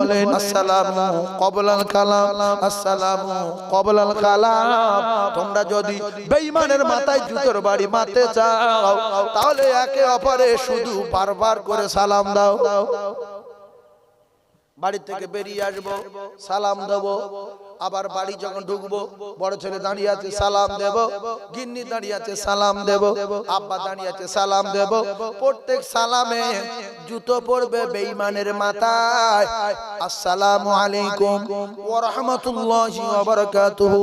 বলেন আসসালামু ক্বাবলাল কালাম, আসসালামু ক্বাবলাল কালাম। তোমরা যদি বেঈমানের মাথায় জুতোর বাড়ি মারতে চাও তাহলে একে অপরে শুধু বারবার করে সালাম দাও। বাড়ি থেকে বেরিয়ে আসবো, সালাম দেবো, আবার বাড়ি যখন ঢুকবো বড় ছেলে দাঁড়িয়ে আছে সালাম দেব, গিন্নি দাঁড়িয়ে আছে সালাম দেব, আব্বা দাঁড়িয়ে আছে সালাম দেব। প্রত্যেক সালামে জুতো পড়বে বেঈমানের মাথায় আসসালামু আলাইকুম ওয়া রাহমাতুল্লাহি ওয়া বারাকাতুহু।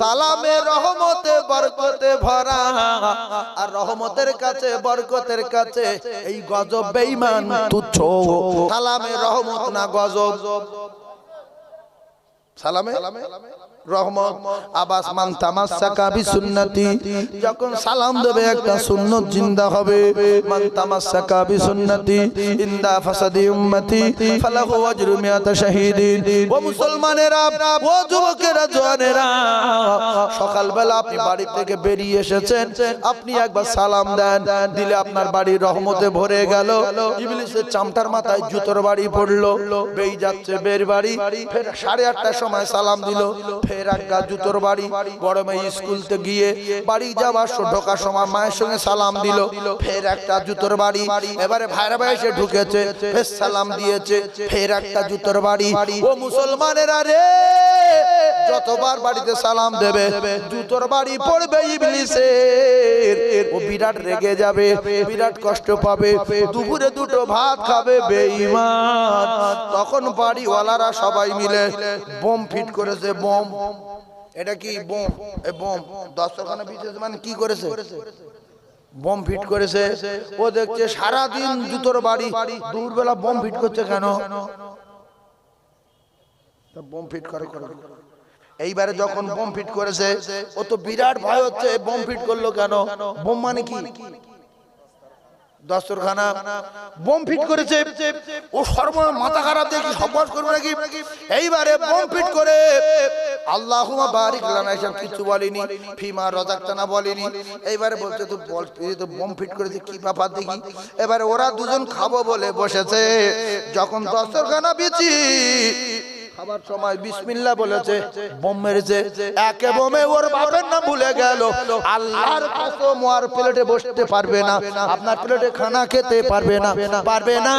সালামে রহমতে বরকতে ভরা, আর রহমতের কাছে বরকতের কাছে এই গজব বেঈমান তুচ্ছ। সালামে রহমত না গজব। সালামে রহমত। আবাস মান তামাসসাকা বিসুন্নতি, যখন সালাম দেবে একটা সুন্নাত জিন্দা হবে। মান তামাসসাকা বিসুন্নতি ইনদা ফাসাদি উম্মতি ফালাহু আজরু মিয়াতা শাহীদিন। ও মুসলমানেরা, ও যুবকেরা, জওয়ানেরা, সকালবেলা আপনি বাড়ি থেকে বেরিয়ে এসেছেন, আপনি একবার সালাম দেন, দিলে আপনার বাড়ি রহমতে ভরে গেল। ইবলিসের চামটার মাথায় জুতোর বাড়ি পড়লো, বেই যাচ্ছে বের বাড়ি, ফের 8:30টার সময় সালাম দিল, ফের একটা জুতোর বাড়ি। বড় মেয়ে স্কুলতে গিয়ে বাড়ি যাওয়ার ঢোকার সময় মায়ের সঙ্গে সালাম দিল, ফের একটা জুতোর বাড়ি। এবারে ভাইরা ভাই এসে ঢুকেছে, ফের সালাম দিয়েছে, ফের একটা জুতোর বাড়ি। ও মুসলমানেরা রে, যতবার বাড়িতে সালাম দেবে জুতোর বাড়ি পড়বে ইবলিসের। ও বিরাট রেগে যাবে, বিরাট কষ্ট পাবে, দুপুরে দুটো ভাত খাবে বেঈমান। তখন বাড়িওয়ালারা সবাই মিলে বোম ফিট করেছে। বোম, এটা কি বোম? এই বোম দস্তরখানা বিশেষ মানে কি করেছে? বোম ফিট করেছে। ও দেখছে সারাদিন জুতোর বাড়ি, দুপুরবেলা বোম ফিট করছে কেন? বোম ফিট করে। এইবারে যখন বোম ফিট করেছে, ও তো বিরাট ভয় হচ্ছে, বোম ফিট করলো কেন? বোম মানে কি? দস্তরখানা বোম ফিট করেছে। ও সর্বময় মাথা খারাপ, দেখি সবাস করবে নাকি। এইবারে বোম ফিট করে আল্লাহুম্মা বারিক লানা এসব কিছু বলেনি, ফিমা রাযাকতানা বলেনি। এইবারে বলছে তো বল, তো বোম ফিট করেছে কি ব্যাপার দেখি। এবারে ওরা দুজন খাবো বলে বসেছে, যখন দস্তরখানা বিছি খাবার সময় বিসমিল্লাহ বলেছে, বোম মেরেছে। একে বোমে ওর বাপের নাম ভুলে গেল। আল্লাহর কসম, ওর প্লেটে বসতে পারবে না, আপনার প্লেটে খানা খেতে পারবে না, পারবে না,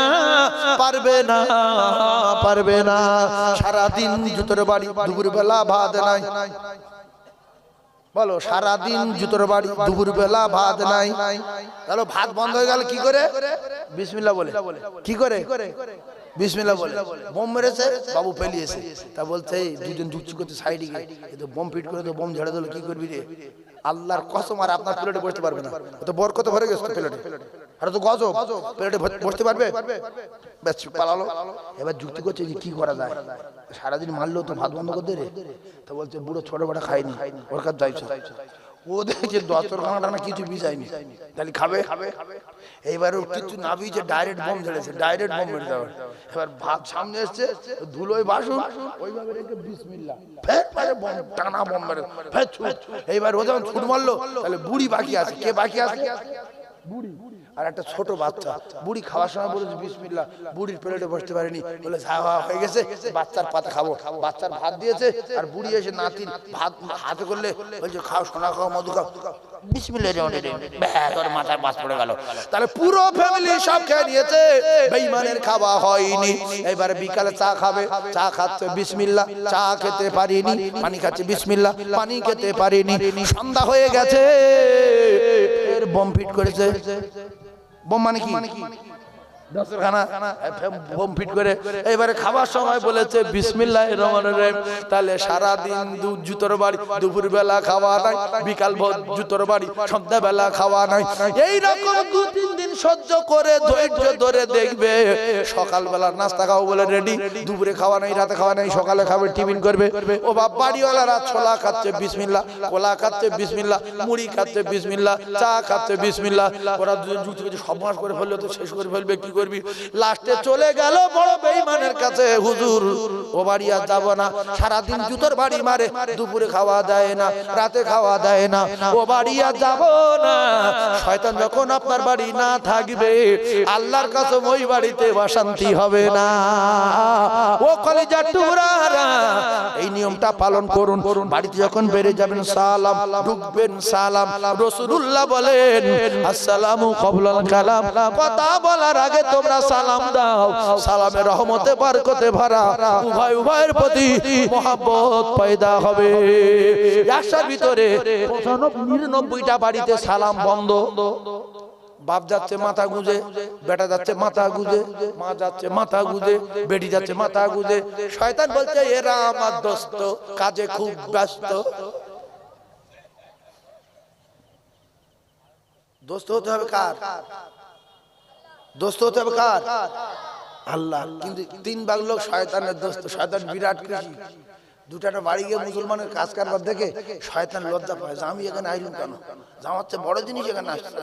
পারবে না, পারবে না। সারাদিন জুতোর বাড়ি, দুপুরবেলা ভাত নাই। বলো, সারাদিন জুতোর বাড়ি, দুপুরবেলা ভাত নাই। তাহলে ভাত বন্ধ হয়ে গেল কি করে? বিসমিল্লাহ বলে। কি করে? বিসমিল্লাহ বলে। বোম মেরেছে, বাবু পেলিয়েছে। তা বলছে দুজন যুক্তি করতে সাইডে গিয়ে, তো বোম ফিট করে তো বোম ঝেড়ে দিল, কি করবি রে? আল্লাহর কসম, আর আপনার প্লেটে বসতে পারবে না। তো বরকত ভরে গেছে প্লেটে, আর তো গজব, প্লেটে বসতে পারবে? ব্যাস পালালো। এবার যুক্তি করছে যে কি করা যায়, সারাদিন মারলো তো ভাত বন্ধ করতে রে। তা বলছে বুড়ো ছোট বড় খায়নি, ওর কাছে যাইছো। ও দেখছে দস্তরখানাটা না কিছু বিছায়নি, তাহলে খাবে। এইবার ওর কিছু না বিছে ডাইরেক্ট বোম ঝেড়েছে, ডাইরেক্ট বোম মেরে দেওয়ার। এবার ভাত সামনে এসছে, ধুলোয় বাসন, ওইভাবে রেখে বিসমিল্লাহ, ফের পারে বোম, টানা বোম মেরে ফের ছুট। এইবার ও যখন ছুট মারলো, তাহলে বুড়ি বাকি আছে। কে বাকি আছে? বুড়ি আর একটা ছোট বাচ্চা। বুড়ি খাওয়ার সময় বলেছে বিসমিল্লাহ, বুড়ির প্লেটে বসতে পারেনি, বলে হয়ে গেছে, বাচ্চার পাতা খাবো। বাচ্চার ভাত দিয়েছে, আর বুড়ি এসে নাতির ভাত হাতে করলে বলছে খাও, সোনা খাও, মধু খাও, বিসমিল্লাহ, তোর মাথার বাস পড়ে গেল। তাহলে পুরো ফ্যামিলি সব খেয়ে নিয়েছে, বেঈমানের খাওয়া হয়নি। এবারে বিকালে চা খাবে, চা খাচ্ছে বিসমিল্লাহ, চা খেতে পারিনি। পানি খাচ্ছে বিসমিল্লাহ, পানি খেতে পারিনি। সন্ধ্যা হয়ে গেছে, ফের বোম ফিট করেছে। বোম মানে কি? দস্তরখানা বোম ফিট করে। এবারে খাবার সময় বলেছে বিসমিল্লাহির রহমানির রহিম। তাহলে সারাদিন জুতোর বাড়ি, দুপুরবেলা খাওয়া নাই, বিকাল জুতোর বাড়ি, সন্ধ্যাবেলা খাওয়া নাই। এইরকম 2-3 দিন সহ্য করে ধৈর্য ধরে দেখবে, সকালবেলা নাস্তা খাও বলে রেডি, দুপুরে খাওয়া নাই, রাতে খাওয়া নাই, সকালে খাবে, টিফিন করবে। ও বাপ, বাড়িওয়ালারা ছোলা খাচ্ছে বিসমিল্লাহ, কোলা খাচ্ছে বিসমিল্লাহ, মুড়ি খাচ্ছে বিসমিল্লাহ, চা খাচ্ছে বিসমিল্লাহ। ওরা যুক্তি করছে সর্বনাশ করে ফেললে তো শেষ করে ফেলবে, কি করবি। লাস্টে চলে গেল বড় বেঈমানের কাছে, হুজুর ও বাড়ি আর যাব না, সারাদিন জুতোর বাড়ি মারে, দুপুরে খাওয়া দেয় না, রাতে খাওয়া দেয় না, ও বাড়ি আর যাব না। শয়তান যখন আপনার বাড়ি না থাকবে, আল্লাহর কাছে ওই বাড়িতে শান্তি হবে না। ও কলিজার টুকরারা, এই নিয়মটা পালন করুন। বাড়িতে যখন বেরিয়ে যাবেন সালাম, ঢুকবেন সালাম। রাসূলুল্লাহ বলেন আসসালামু ক্বাবলাল কালাম, কথা বলার আগে তোমরা সালাম দাও। সালামে রহমতে বরকতে ভরা, উভয় উভয়ের প্রতি মহব্বত পয়দা হবে। একটার ভিতরে 99টা বাড়িতে সালাম বন্ধ। বাপ যাচ্ছে মাথা গুঁজে, বেটা যাচ্ছে মাথা গুঁজে, মা যাচ্ছে মাথা গুঁজে, বেটি যাচ্ছে মাথা গুঁজে। শয়তান বলছে এরা আমার দোস্ত, কাজে খুব ব্যস্ত। দোস্ত হতে হবে কার? দোস্ত হতে হবে কার? আল্লাহ। কিন্তু 3 ভাগ লোক শয়তানের দোস্ত। শয়তান বিরাট খুশি। দুটা বাড়ি গিয়ে মুসলমানের কাজ কারবার দেখে শয়তান লজ্জা পায় যে আমি এখানে আইলুম কেন, আমার চেয়ে বড় জিনিস এখানে আসছে।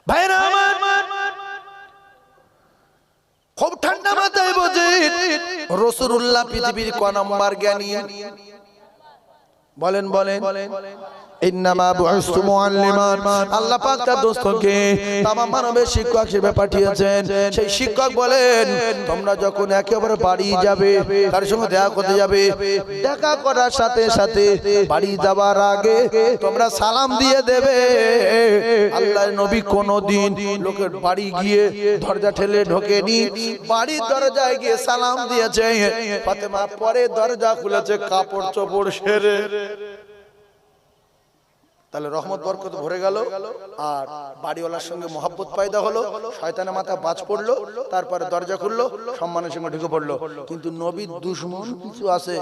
ভাইরা আমার, খুব ঠান্ডা মাথায় বোঝে রাসূলুল্লাহ পৃথিবীর ক নম্বর জ্ঞানী? বলেন বলেন। ইন্নামা বুইসতু মুআল্লিমান, আল্লাহ পাক তার দোস্তকে তামাম মানবের শিক্ষক হিসেবে পাঠিয়েছেন। সেই শিক্ষক বলেন তোমরা যখন একেবারে বাড়ি যাবে, তার সঙ্গে দেখা করতে যাবে, দেখা করার সাথে সাথে বাড়ি যাবার আগে তোমরা সালাম দিয়ে দেবে। আল্লাহর নবী কোনদিন লোকের বাড়ি গিয়ে দরজা ঠেলে ঢোকেনি, বাড়ির দরজায় গিয়ে সালাম দিয়েছে। ফাতেমা পরে দরজা খুলেছে কাপড় চোপড় সেরে। তাহলে রহমত বরকত ভরে গেল, আর বাড়িওয়ালার সঙ্গে মহব্বত পয়দা হলো। শয়তানের মাথা বাজ পড়লো, তারপরে দরজা খুললো, সম্মানের সঙ্গে ঢুকে পড়লো। কিন্তু নবীর দুশমন কিছু আছে,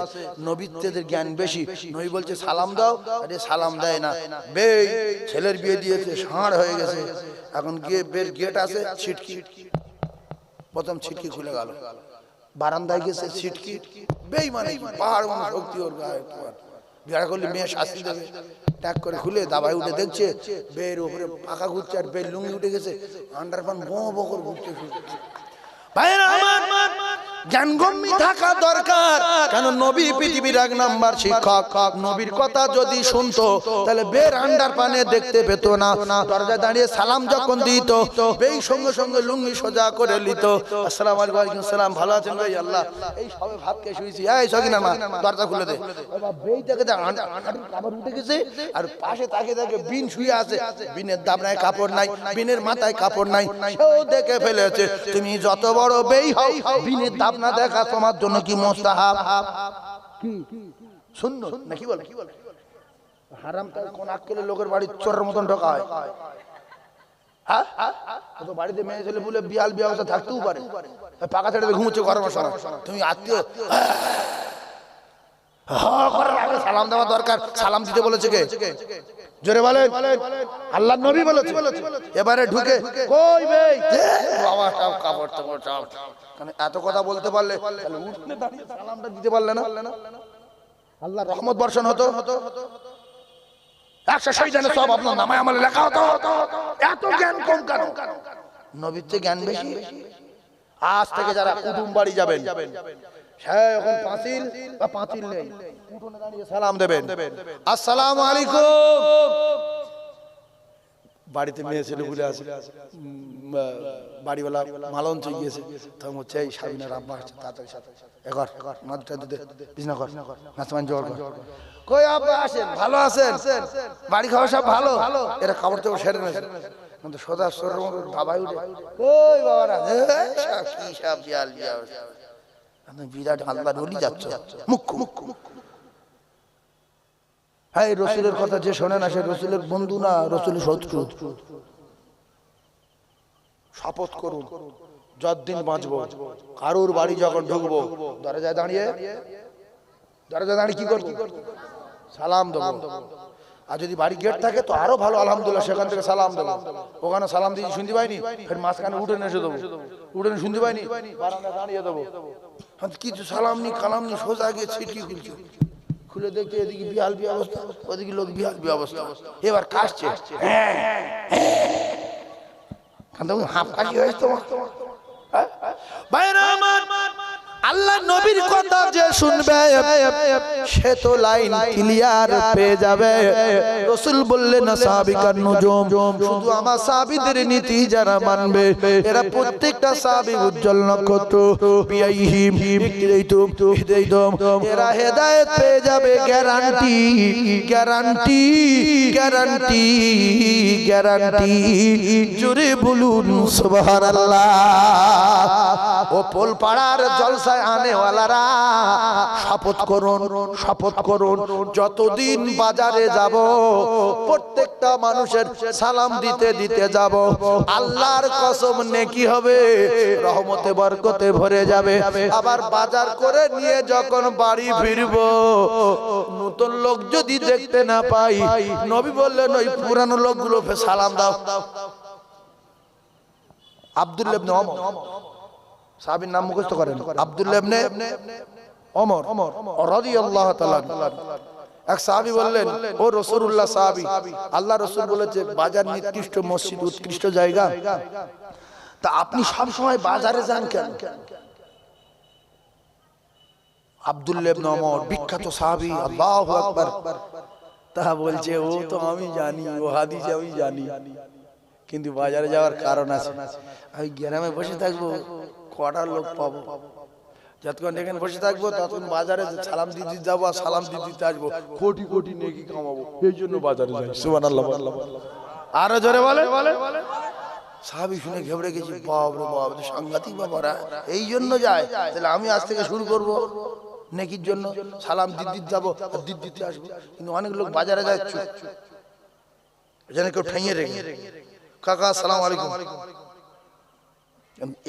নবীদের জ্ঞান বেশি। নবী বলছে সালাম দাও, আরে সালাম দেয় না। বেই ছেলের বিয়ে দিয়েছে, ষাঁড় হয়ে গেছে, এখন গিয়ে বের গেট আছে, ছিটকি, প্রথম ছিটকি খুলে গেল। বারান্দায় গেছে ছিটকি, বেঈমানি পাহাড় শক্তি ওর গায়ে। বিয়ে করলে মেয়ে শাস্তি দেবে, ট্যাগ করে খুলে দাবায় উঠে দেখছে বের উপরে পাখা ঘুরছে, আর বের লুঙ্গি উঠে গেছে, আন্ডারপান বো বো করে ঘুরতে ঘুরছে। ভাইরা আমার, জ্ঞানগম্যী থাকা দরকার। কেন নবী পৃথিবীর 1 নাম্বার শিক্ষক। নবীর কথা যদি শুনতো তাহলে বের আন্ডার পানে দেখতে পেত না। দরজায় দাঁড়িয়ে সালাম যখন দিত, বেই সঙ্গে সঙ্গে লুঙ্গি সোজা করে নিত। আসসালামু আলাইকুম। ওয়ালাইকুম আসসালাম। ভালো আছেন ভাই? আল্লাহ। এই সবে ভাত খেয়ে শুয়েছি। এই সকিনা মা দরজা খুলে দে। বাবা বেই দেখে কাপড় উঠে গেছে, আর পাশে তাকে দেখে বিন শুয়ে আছে, বিনের দাবনায় কাপড় নাই, বিনের মাথায় কাপড় নাই, সেও দেখে ফেলেছে। তুমি যত বড় বেই হও, বিনের দাবনা দেখা তোমার জন্য কি মুস্তাহাব? কি সুন্নাত নাকি বলে? হারাম তার কোন আক্কেলে লোকের বাড়ি চোরের মতন ঢোকা হয়। হ্যাঁ, তো বাড়িতে মেয়ে ছেলে বলে বিয়াল বিয়া অবস্থা থাকতেও পারে, পাকা ছেড়ে ঘুমোচ্ছে ঘরের বসা। তুমি আত্মীয় সালাম দেওয়া দরকার। সালাম দিতে বলেছে কে? জোরে বলেন। আল্লাহর নবী বলেছে। এবারে ঢুকে কই বেই বাবা সব কাপড় টাপড় সব, মানে এত কথা বলতে পারলে তাহলে উঠনে দাঁড়িয়ে সালামটা দিতে পারলে না, আল্লাহর রহমত বর্ষণ হতো। 100 শহীদের সব আপনার নামে আমলে লেখা হতো। এত জ্ঞান কম কেন? নবীর চেয়ে জ্ঞান বেশি। আজ থেকে যারা কুটুম বাড়ি যাবেন, হ্যাঁ এখন পাঁচিল বা পাঁচিল নেই, উঠোনে দাঁড়িয়ে সালাম দেবেন, আসসালামু আলাইকুম। বাড়িতে মেয়ে ছেলে ঘুরে আসে, বাড়িওয়ালা মালন চলে গিয়েছে, তখন হচ্ছে এই সাবিনার আব্বা আসছে, তাড়াতাড়ি সাথে এগর মাদুটা দিতে বিছনা কর, নাচমান জোর কর। কই আব্বা আসেন, ভালো আছেন? বাড়ি খাওয়া সব ভালো? এরা কাপড় চোপড় সেরে নেছে, কিন্তু সোজা সরের মতো দাবাই উঠে, কই বাবারা কি সব বিয়াল বিয়াল, বিরাট আল্লাহ রলি যাচ্ছ মুখ্য মুখ্য। হ্যাঁ, রসুলের কথা যে শোনে না সে রসুলের বন্ধু না, রসুলের শত্রু। শপথ করুন যতদিন বাঁচবো, কারোর বাড়ি যখন ঢুকবো দরজায় দাঁড়িয়ে কি করবো? সালাম দেবো। আর যদি বাড়ি গেট থাকে তো আরো ভালো, আলহামদুলিল্লাহ, সেখান থেকে সালাম দেবো। ওখানে সালাম দিয়ে শুনতে পাইনি, ফের মাঝখানে উঠে এসে দেবো, উঠে শুনতে পাইনি, বারান্দায় দাঁড়িয়ে দেবো। কিছু সালাম নি কালাম নি, সোজা গিয়ে ছিটকি খুলছে, খুলে দেখছে এদিকে বিহাল বি অবস্থা, ওদিকে লোক বিহাল বি অবস্থা। এবার কাশছে, তুমি হাফ কাশি হয়েছে তোমার বাইরে আমার আল্লাহ নবীর কথা যে শুনবে সে তো লাইন ক্লিয়ার পেয়ে যাবে। রাসূল বললেন সাহাবিকার নুজুম, শুধু আমার সাহাবীদের নীতি যারা মানবে এরা প্রত্যেকটা সাহাবী উজ্জ্বল নক্ষত্র, বিআইহিম হিদায়াতুম, এরা হেদায়েত পেয়ে যাবে গ্যারান্টি গ্যারান্টি গ্যারান্টি গ্যারান্টি। জোরে বলুন সুবহানাল্লাহ। ও পোল পাড়ার জলসা আনেওয়ালারা শপথ করুন, শপথ করুন, যতদিন বাজারে যাব প্রত্যেকটা মানুষের সালাম দিতে দিতে যাব, আল্লাহর কসম নেকি হবে, রহমতে বরকতে ভরে যাবে। আবার বাজার করে নিয়ে যখন বাড়ি ফিরব নতুন লোক যদি দেখতে না পাই, নবী বললেন ওই পুরানো লোকগুলো সালাম দাও। আব্দুল্লাহ ইবনে ওমর সাহাবীর নাম মুখস্থ করেন, আব্দুল্লাহ ইবনে ওমর রাদিয়াল্লাহু তাআলা। এক সাহাবী বললেন ও রাসূলুল্লাহ সাহাবী, আল্লাহ রাসূল বলেছে বাজার নিকৃষ্ট, মসজিদ উৎকৃষ্ট জায়গা, তা আপনি সব সময় বাজারে যান কেন? আব্দুল্লাহ ইবনে ওমর বিখ্যাত সাহাবী, আল্লাহু আকবার। তা বলছে ও তো আমি জানি, ও হাদিসে আমি জানি, কিন্তু বাজারে যাওয়ার কারণ আছে। আমি গ্রামে বসে থাকবো কটা লোক পাবো, যতক্ষণ এখানে বসে থাকবো ততক্ষণ বাজারে সালাম দিতে যাবো আর সালাম দিতে আসবো, কোটি কোটি নেকি কামাবো, এই জন্য বাজারে যাই। সুবহানাল্লাহ। আরো জোরে বলে। সাহাবী শুনে ঘেবড়ে গেছি, বাপ রে বাপ, সাংঘাতিক বাবারা এই জন্য যায়। তাহলে আমি আজ থেকে শুরু করবো নেকির জন্য, সালাম দিতে যাবো আর দিতে আসবো। কিন্তু অনেক লোক বাজারে যায় যেন কেউ ঠেঙে রেখে, কাকা আসসালামু আলাইকুম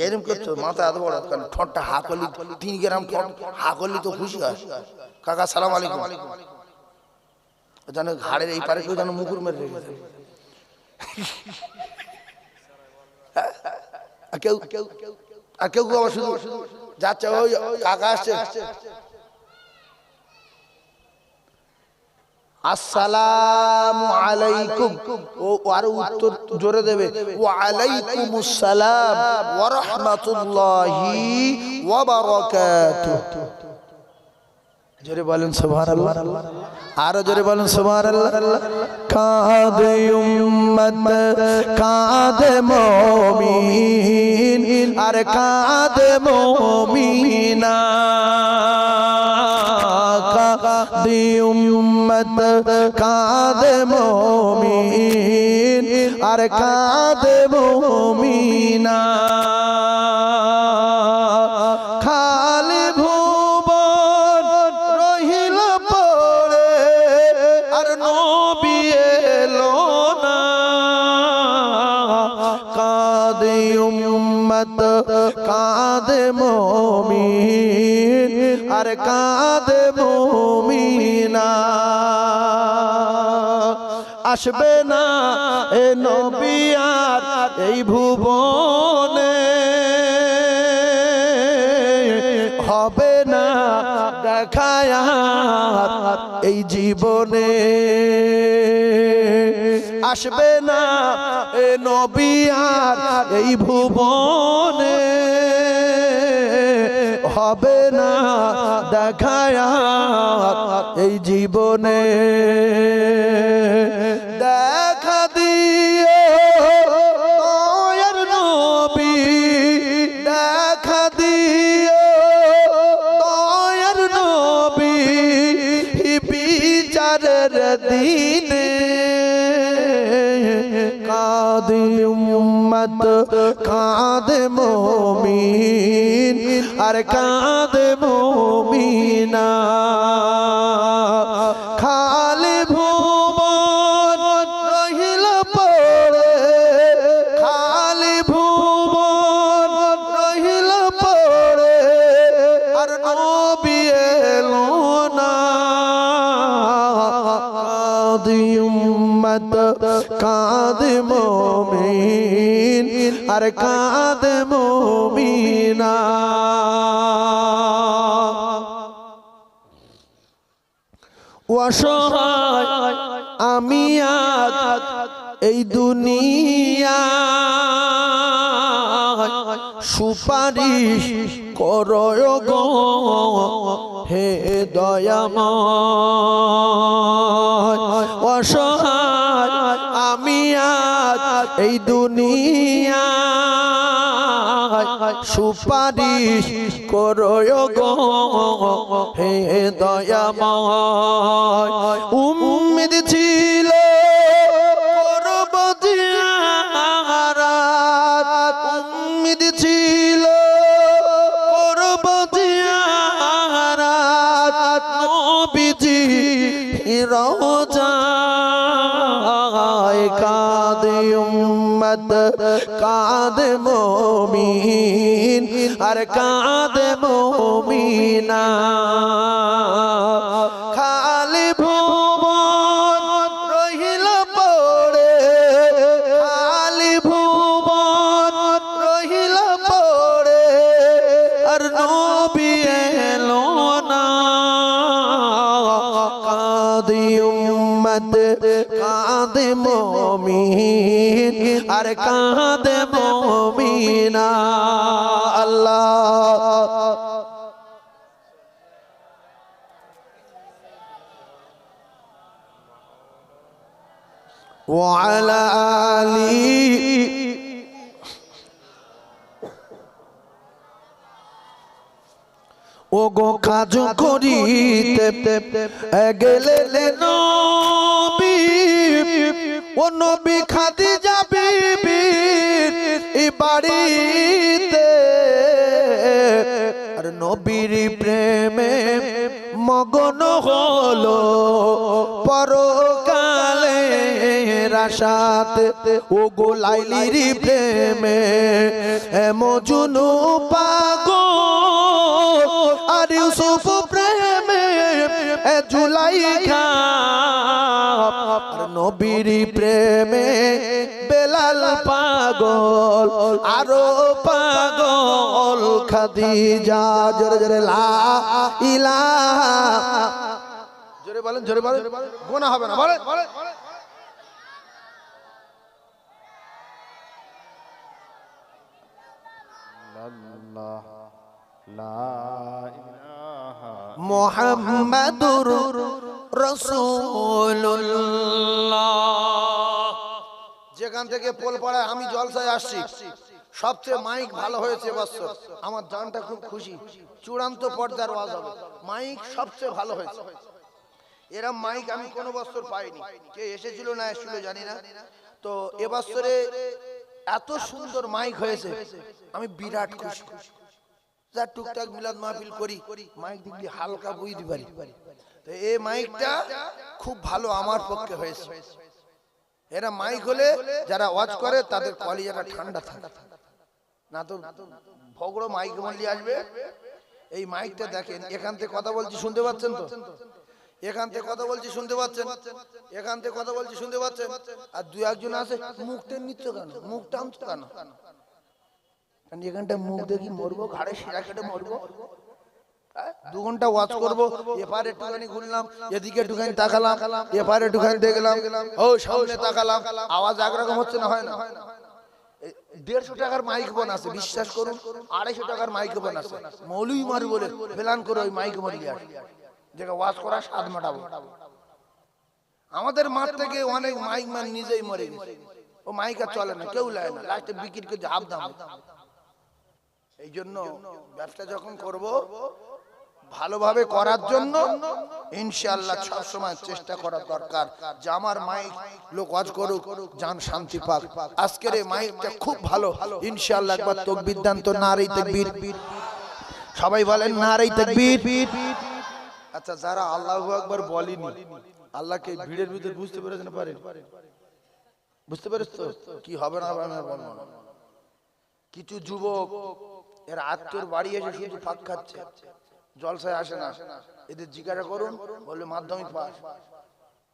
এরকম করছো, মাথা এত বড় কারণ ঠোঁটটা হা করলি 3 গ্রাম ঠোঁট হা করলি তো খুশি হয়, কাকা আসসালামু আলাইকুম, যেন ঘাড়ের এই পারে কেউ যেন মুকুর মেরে রেখেছে। কেউ কেউ কেউ আবার শুধু যাচ্ছে ওই কাকা আসছে, আসসালামু আলাইকুম, ও আর উত্তর জোরে দেবে ওয়া আলাইকুমুস সালাম ওয়া রাহমাতুল্লাহি ওয়া বারাকাতুহু। জোরে বলেন সুবহানাল্লাহ, আর জোরে বলেন সুবহানাল্লাহ। কাঁদে উম্মত কাঁদে মুমিন, আর কাঁদে মুমিনা, কাঁদে উম্মত কাঁদে মুমিন, আর কাঁদে মুমিনা। খালি ভুবন রহিল পড়ে আর নবী এলো না, কাঁদে উম্মত কাঁদে মুমিন, আর কাঁদে মুমিনা। আসবে না এ নবী আর এই ভুবনে, হবে না দেখায় এই জীবনে। আসবে না এ নবী আর এই ভুবনে, হবে না দেখায় এই জীবনে। দেখা দিও দয়ার নবী, দেখা দিও দয়ার নবী, বিচারের দিনে। কাঁদে উম্মত কাঁদে মুমিন, আর কাঁদে মুমিনা। খালি ভুবন রহিল পড়ে, খালি ভুবন রহিল পড়ে, আর নবী এলো না। কাঁদে উম্মত কাঁদে মুমিন, আর কাঁদে মুমিনা। অসহায় আমি আজ এই দুনিয়া, সুপারিশ করো গো হে দয়াময় অসহায় আমি আজ এই দুনিয়া সুপারিশ করো গো হে দয়াময় উম্মিদ ছিল করব জিয়ারত উম্মিদ ছিল করব জিয়ারত নবীজি রওজায় কাঁদে উম্মত কাঁদে মুমিন আর কাঁদে মুমিনা খালি ভুবন রহিল পড়ে খালি ভুবন রহিল পড়ে আর নবী এলো না কাঁদে উম্মত কাঁদে মুমিন আর কাঁদে মুমিনা আল্লাহ وعلى آله ওগো কাজ করিতে গেলে নবী ও নবী খাদিজা বিবির বাড়িতে আর নবীর প্রেমে মগন হলো পরকালে রাশাতে ওগো লাইলির প্রেমে মজনু পাগল আর ইউসুফ প্রেমে জুলাইখা নবীর প্রেমে বেলাল পাগল আরো পাগল খাদিজা জোরে জোরে লা ইলাহা জোরে বলেন গোনা হবে না বলেন মুহাম্মাদুর রাসূলুল্লাহ যেখান থেকে পোল পড়ায় আমি জলসায় আসছি সবচেয়ে মাইক ভালো হয়েছে বছর আমার জানটা খুব খুশি চূড়ান্ত পর্দার ওয়াজ হবে মাইক সবচেয়ে ভালো হয়েছে এরকম মাইক আমি কোনো বছর পাইনি কে এসেছিল না এসেছিল জানি না তো এবছরে এত সুন্দর মাইক হয়েছে আমি বিরাট খুশি যা টুকটাক মিলাদ মাহফিল করি মাইক দিক দিয়ে হালকা বুঝতে পারি তো এই মাইকটা খুব ভালো আমার পক্ষে হয়েছে এরা মাইক হলে যারা ওয়াজ করে তাদের কলিজাটা ঠান্ডা থাকে না তো ভগড়ো মাইক মল্লি আসবে এই মাইকটা দেখেন এখান থেকে কথা বলছি শুনতে পাচ্ছেন তো এখান থেকে কথা বলছি শুনতে পাচ্ছেন এখান থেকে কথা বলছি শুনতে পাচ্ছেন আর দুই একজন আছে মুখ টেনে নিচ্ছ কেন মুখ টানছো কেন এখানটা মুখ দেখি মরবো ঘাড়ে শিরা কেটে মরবো 2 ঘন্টা ওয়াচ করবো এপারে একটুখানি ঘুরলাম এদিকে একটুখানি তাকালাম এপারে একটুখানি দেখলাম ও সামনে তাকালাম আওয়াজ একরকম হচ্ছে না হয় না 150 টাকার মাইক বোন আছে বিশ্বাস করুন 250 টাকার মাইক বোন আছে মৌলভী মার বলে প্ল্যান করে ওই মাইক মারি আসে যেটা ওয়াজ করা স্বাদ মেটাবো আমাদের মাঠ থেকে অনেক মাইক ম্যান নিজেই মরে গেছে ও মাইক আর চলে না কেউ লায় না লাস্টে বিক্রি করে হাফ দাম এই জন্য ব্যবসা যখন করব ভালোভাবে করার জন্য ইনশাআল্লাহ সব সময় চেষ্টা করা দরকার যে আমার মাইক লোক ওয়াজ করুক জান শান্তি পাক আজকের এই মাইকটা খুব ভালো ইনশাআল্লাহ একবার তাকবীর দেন তো নারে তাকবীর সবাই বলেন নারে তাকবীর আচ্ছা যারা আল্লাহু আকবার বলেনি আল্লাহকে ভিড়ের ভিতর বুঝতে পেরেছেন পারেন বুঝতে পেরেছ তো কি হবে না হবে না বলবো না কিছু যুবক এর আত্মীয়র বাড়ি এসে শুধু ফাঁক খাচ্ছে জলসায় আসে না এদের জিজ্ঞাসা করুন বলে মাধ্যমিক পাস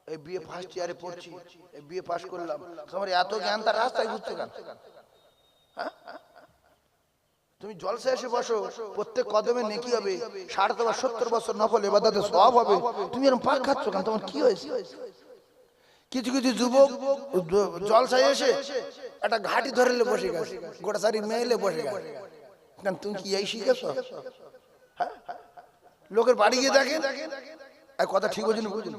এই বিএ ফার্স্ট ইয়ারে পড়ছি এই বিএ পাস করলাম তোমার এত জ্ঞান তার রাস্তায় ঘুরতে কেন হ্যাঁ তুমি জলসায় এসে বসো প্রত্যেক কদমে নেকি হবে 60 বা 70 বছর নফল ইবাদতে সওয়াব হবে তুমি এরকম পাক খাচ্ছ কেন তোমার কি হয়েছে কিছু কিছু যুবক জলসায় এসে একটা ঘাটি ধরে বসে গেছে গোটা সারি মেলে বসে গেছে কেন তুমি কি এই শিখেছো? হ্যাঁ, লোকের বাড়ি গিয়ে দেখেন, এই কথা ঠিক বুঝুন বুঝুন,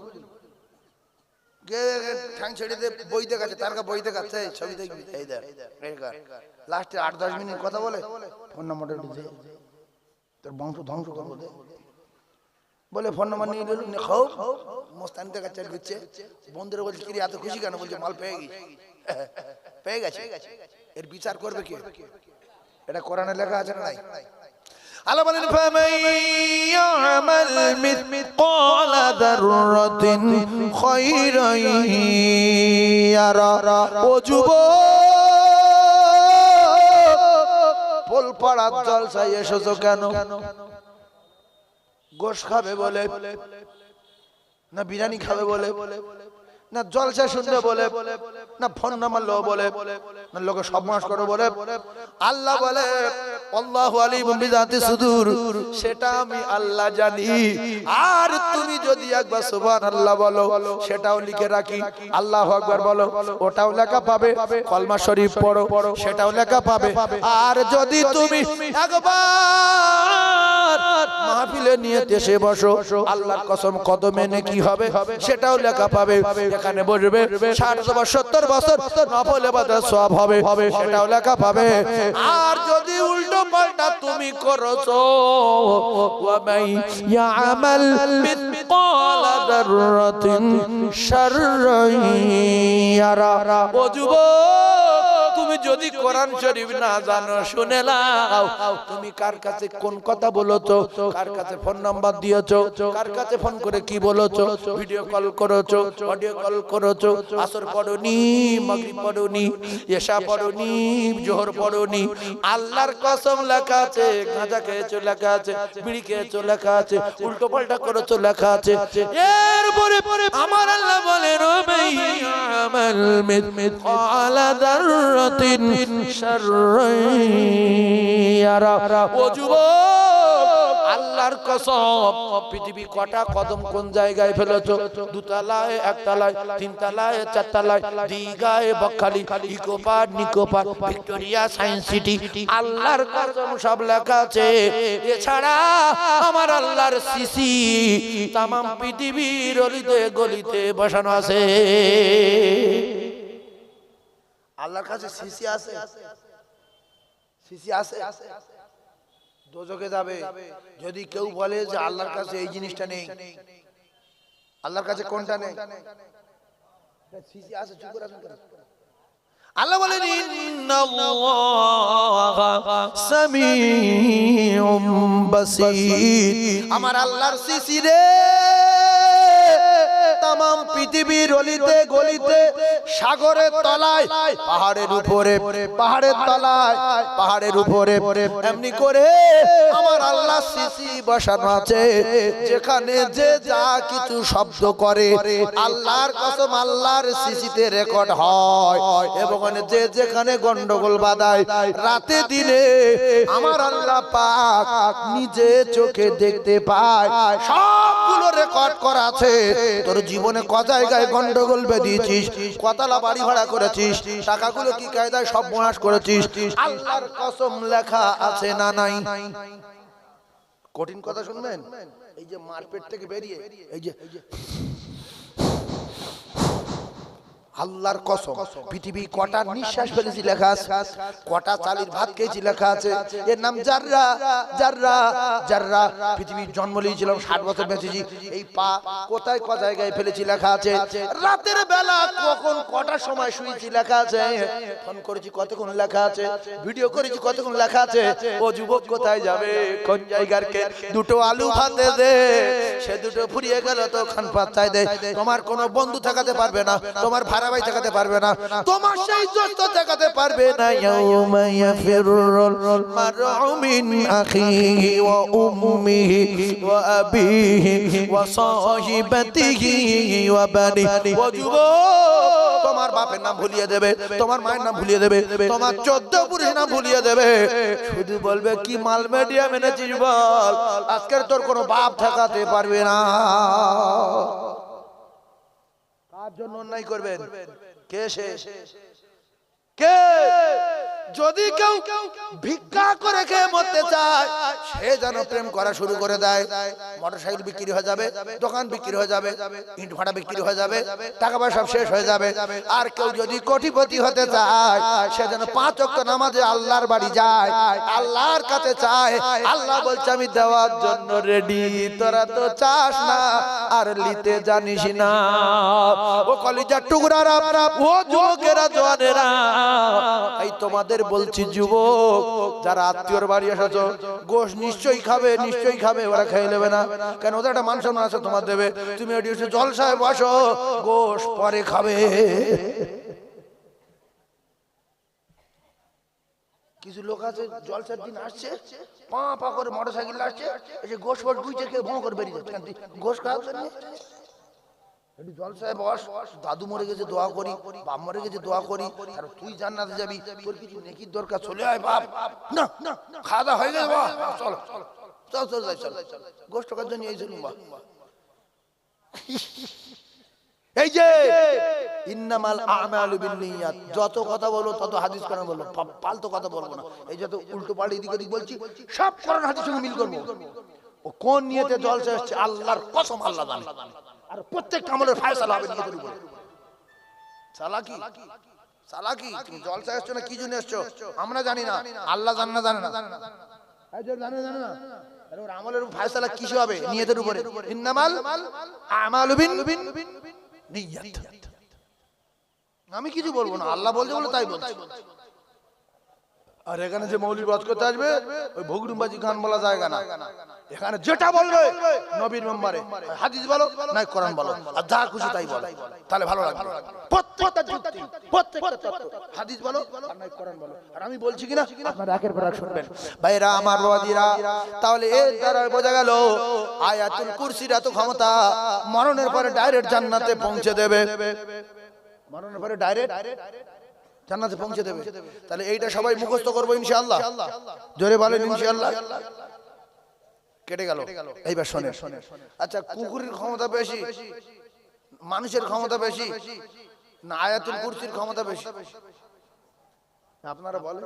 ঠ্যাং ছেড়ে দিয়ে বই দেখাচ্ছে, তার কাছে বই দেখাচ্ছে, এই ছবি দেখবি, এই দেখ, লাস্টে 8-10 মিনিট কথা বলে ফোন নম্বরটা দিতে, তোর বংশ ধ্বংস করবো দে। বলে ফোন নম্বর নিয়ে নিল, খাও মোস্তানি দেখাচ্ছে, দিচ্ছে। বন্ধুরা বলছে কি রে এত খুশি কেন? বলছে মাল পেয়ে গেছি, পেয়ে গেছে। এর বিচার করবে কে? এটা কোরআনে লেখা আছে না নাই? আল্লাহ বলেন ফামান ইয়ামাল মিসকালা যাররাতিন খায়রান ইয়ারা। ও যুবক, পোলপাড়ার জলসায় এসেছো কেন? গোশ খাবে বলে, না বিরিয়ানি খাবে বলে, না জলসা শুনবে বলে, না ফোন নাম্বার লো বলে, না লোকে সর্বনাশ করো বলে? আল্লাহ বলে আল্লাহু আলিমুম বিযাতিস সুদূর, সেটা আমি আল্লাহ জানি। আর তুমি যদি একবার সুবহানাল্লাহ বলো, সেটাও লিখে রাখি। আল্লাহু আকবার বলো, ওটাও লেখা পাবে। কলমা শরীফ পড়ো, সেটাও লেখা পাবে। আর যদি তুমি একবার মাহফিলে নিয়ে এসে বসো, আল্লাহর কসম কদমে নেকি হবে, সেটাও লেখা পাবে। এখানে বসবে 60 বছর 70 বছর নফল ইবাদত সওয়াব হবে, সেটাও লেখা পাবে। আর যদি উল্টো পাল্টা তুমি করছো, ওয়া মান ইয়ামাল মিসকালা যাররাতিন শাররান ইয়ারা। ও যুবক, তুমি যদি কোরআন শরীফ না জানো, শুনে নাও, তুমি কার কাছে কোন কথা বলেছো, কার কাছে ফোন নাম্বার দিয়েছো, কার কাছে ফোন করে কি বলেছো, ভিডিও কল করেছো, অডিও কল করেছো, আসর পড়োনি, মাগরিব পড়োনি, ইশা পড়োনি, জোহর পড়োনি, আল্লাহর কসম লেখা আছে। গাঁজা খেয়েছো লেখা আছে, বিড়ি খেয়েছো লেখা আছে, উল্টো পাল্টা করেছো লেখা আছে। এরপরে আমার আল্লাহ বলেন ও মাইয়ামাল মিসকালা যাররাতিন শাররান ইয়ারা। ও যুবক, আল্লাহর কসম, পৃথিবী কটা কদম কোন জায়গায় ফেলেছো? 2 তলায়, 1 তলায়, 3 তলায়, 4 তলায়, দীঘায়, Bakkhali, eco park, Nicco park, Victoria, science city, আল্লাহর কসম সব লেখা আছে। এছাড়া আমার আল্লাহর সিসি তামাম পৃথিবীর অলিতে গলিতে বসানো আছে। আল্লাহর কাছে সিসি আছে, সিসি আছে। দোজখে যাবে যদি কেউ বলে যে আল্লাহর কাছে এই জিনিসটা নেই। আল্লাহর কাছে কোনটা নেই? সিসি আছে, চুপ করে আছেন কেন? আল্লাহ বলেন ইন্নাল্লাহা সামিউম বাসীর। আমার আল্লাহর সিসি রে তামাম পৃথিবীর অলিতে গলিতে, সাগরের তলায়, পাহাড়ের উপরে, পাহাড়ের তলায়, পাহাড়ের উপরে, এমনি করে আমার আল্লাহ সিসি বসানো আছে। যেখানে যে যা কিছু শব্দ করে, আল্লাহর কসম আল্লাহর সিসিতে রেকর্ড হয়। এবং যে যেখানে গন্ডগোল বাঁধায় রাতে দিনে, আমার আল্লাহ পাক নিজে চোখে দেখতে পায়, সবগুলো রেকর্ড করা আছে। তোর জীবনে ক জায়গায় গন্ডগোল বেঁধেছিস, কতলা বাড়ি ভাড়া করেছিস, টাকাগুলো কি কায়দায় সব বোনাস করেছিস, আল্লাহর কসম লেখা আছে না নাই? কঠিন কথা শুনবেন, এই যে মারপেট থেকে বেরিয়ে, এই যে আল্লাহর কসম পৃথিবী কটা নিঃশ্বাস ফেলেছি লেখা আছে, কটা চালির ভাত খেয়েছি লেখা আছে। এর নাম জাররা, জাররা, জাররা। পৃথিবীর জন্ম নিয়েছিলাম, 60 বছর বেঁচেছি। এই পা কোথায় ক জায়গায় ফেলেছি লেখা আছে। রাতের বেলা কখন কটার সময় শুয়েছি লেখা আছে। ফোন করেছি কতক্ষণ লেখা আছে, ভিডিও করেছি কতক্ষণ লেখা আছে। ও যুবক কোথায় যাবে, কোন জায়গার কে? 2টো আলু ভাতে দে, সে 2টো ফুরিয়ে গেল তো খান পাত চাই দে। তোমার কোনো বন্ধু থাকাতে পারবে না, তোমার ভাড়া ভাই থাকাতে পারবে না, তোমার সেই দোস্ত থাকাতে পারবে না। ইয়াউমা ইয়াফিরুল মারউ মিন আখিহি ওয়া উম্মিহি ওয়া আবিহি ওয়া সাহিবাতিহি ওয়া বানিহি। ও যুবক, তোমার বাপের নাম ভুলিয়ে দেবে, তোমার মায়ের নাম ভুলিয়ে দেবে, তোমার 14 পুরুষের নাম ভুলিয়ে দেবে। শুধু বলবে কি মাল মিডিয়া মেনেছিস বল, আজকের তোর কোনো বাপ থাকাতে পারবে না। কার জন্য অন্যায় করবেন? কে সে? কে যদি কেউ ভিক্ষা করে খেয়ে মরতে চায় সে যেন প্রেম করা শুরু করে দেয়। মোটরসাইকেল বিক্রি হয়ে যাবে, দোকান বিক্রি হয়ে যাবে, ইট ভাটা বিক্রি হয়ে যাবে, টাকা পয়সা সব শেষ হয়ে যাবে। আর কেউ যদি কোটিপতি হতে চায় সে যেন 5 ওয়াক্ত নামাজে আল্লাহর বাড়ি যায়, আল্লাহর কাছে চায়। আল্লাহ বলছে আমি দেওয়ার জন্য রেডি, তোরা তো চাস না আর নিতে জানিস না। ও কলিজার টুকরারা, ও যুবকেরা, জওয়ানেরা, এই তোমাদের বলছি যুবক যারা আত্মীয়র বাড়ি এসেছো, গোশ নিশ্চয়ই খাবে, নিশ্চয়ই খাবে, ওরা খেয়ে নেবে না কেন? ওদের একটা মান সম্মান আছে, তোমার দেবে। তুমি ওটি জলসায় বসো, গোশ পরে খাবে। কিছু লোক আছে জলসার দিন আসছে, পা পা করে মোটরসাইকেল আসছে, এই যে গোশ ফোশ বুঝছে খেয়ে ভোঁ করে বেরিয়ে যাচ্ছে। গোশ খাওয়ার জন্য জলসায় বস, দাদু মরে গেছে দোয়া করি, বাপ মরে গেছে দোয়া করি, আর তুই জান্নাতে যাবি, তোর কিছু নেকির দরকার, চলে আয় বাপ। না খাওয়া দাওয়া হয়ে গেছে, বাহ চলো চল চল যাই, চল গোষ্ঠ কার জন্য এই জন্য। এই যে ইন্নামাল আমালু বিন্নিয়াত, যত কথা বলো তত হাদিস কোরআন বলো, পাল্টো কথা বলবো না। এই যত উল্টো পাল্টা এদিক ওদিক বলছি সব কোরআন হাদিসের সঙ্গে মিল করবো। ও কোন নিয়তে জলসা আসছে আল্লাহর কসম আল্লাহ জানে, আর প্রত্যেক আমলের ফয়সালা হবে নিয়তের উপর। চালাকি চালাকি, তুমি জলসা আসছো না কি জন্য আসছো আমরা জানি না, আল্লাহ জানে না, জানে না, জানে না। আর ওর আমলের ফয়সালা কিসে হবে? নিয়তের উপরে। ইন্নামাল আমালু বিন্নিয়াত। আমি কিছু বলবো না, আল্লাহ বলছে বলে তাই বলছি। আর এখানে যে মৌলবি ওয়াজ করতে আসবে ওই ভগরুমবাজি গান বলা জায়গা না। এখানে যেটা বলবে নবীর মেম্বারে হাদিস বলো না কোরআন বলো, আর যা খুশি তাই বলো, তাহলে ভালো লাগবে। প্রত্যেকটা যুক্তি, প্রত্যেকটা তত্ত্ব হাদিস বলো আর নাই কোরআন বলো। আর আমি বলছি কিনা আপনারা একের পর এক শুনবেন ভাইরা আমার বাবাজিরা। তাহলে এর দ্বারা বোঝা গেল আয়াতুল কুরসির এত ক্ষমতা, মরণের পরে ডাইরেক্ট জান্নাতে পৌঁছে দেবে। মরণের পরে ডাইরেক্ট জান্নাতে পৌঁছে দেবে। তাহলে এইটা সবাই মুখস্থ করবো ইনশাআল্লাহ। জোরে বলেন ইনশাআল্লাহ। কেটে গেল, এইবার শোনেন। আচ্ছা, কুকুরের ক্ষমতা বেশি, মানুষের ক্ষমতা বেশি, না আয়াতুল কুরসির ক্ষমতা বেশি? আপনারা বলেন।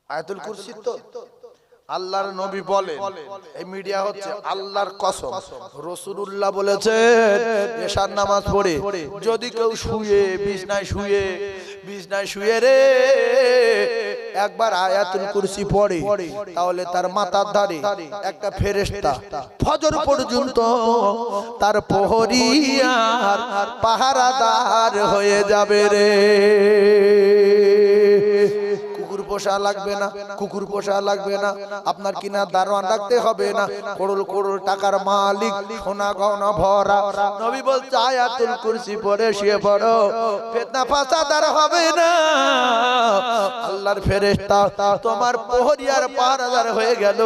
আয়াতুল কুরসি তো আল্লাহর নবী বলেন, এই মিডিয়া হচ্ছে আল্লাহর কসম, রাসূলুল্লাহ বলেছেন এশার নামাজ পড়ে যদি কেউ শুয়ে বিছনায় শুয়ে রে একবার আয়াতুল কুরসি পড়ে, তাহলে তার মাথার ধারে একটা ফেরেশতা ফজর পর্যন্ত তার প্রহরী আর পাহারাদার হয়ে যাবে রে। পোষা লাগবে না, কুকুর পোষা লাগবে না, আপনার কিনা দারোয়ান রাখতে হবে না, করোড় করোড় টাকার মালিক, সোনা গহনা ভরা। নবী বলছে আয়াতুল কুরসি পড়ে শুয়ে পড়ো, ফিতনা ফাসাদ হবে না। আল্লাহর ফেরেশতা তোমার প্রহরী আর পাহারাদার হয়ে গেল।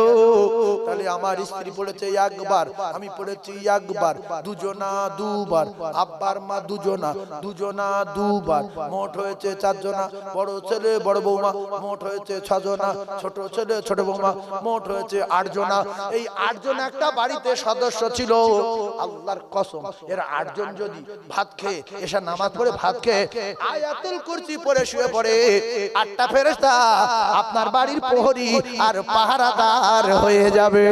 তাহলে আমার স্ত্রী পড়েছে একবার, আমি পড়েছি একবার, দুজনা দুবার, আব্বার মা দুজনা দুবার, মোট হয়েছে 4 জনা। বড় ছেলে বড় বৌমা মোট হয়েছে 6 জনা, ছোট ছেলে ছোট বৌমা মোট হয়েছে 8 জনা। এই 8 জন একটা বাড়িতে সদস্য ছিল। আল্লাহর কসম, এর 8 জন যদি ভাত খেয়ে এসে নামাজ পড়ে ভাত খেয়ে আয়াতুল কুরসি পড়ে শুয়ে পড়ে, 8টা ফেরেশতা আপনার বাড়ির প্রহরী আর পাহারাদার হয়ে যাবে।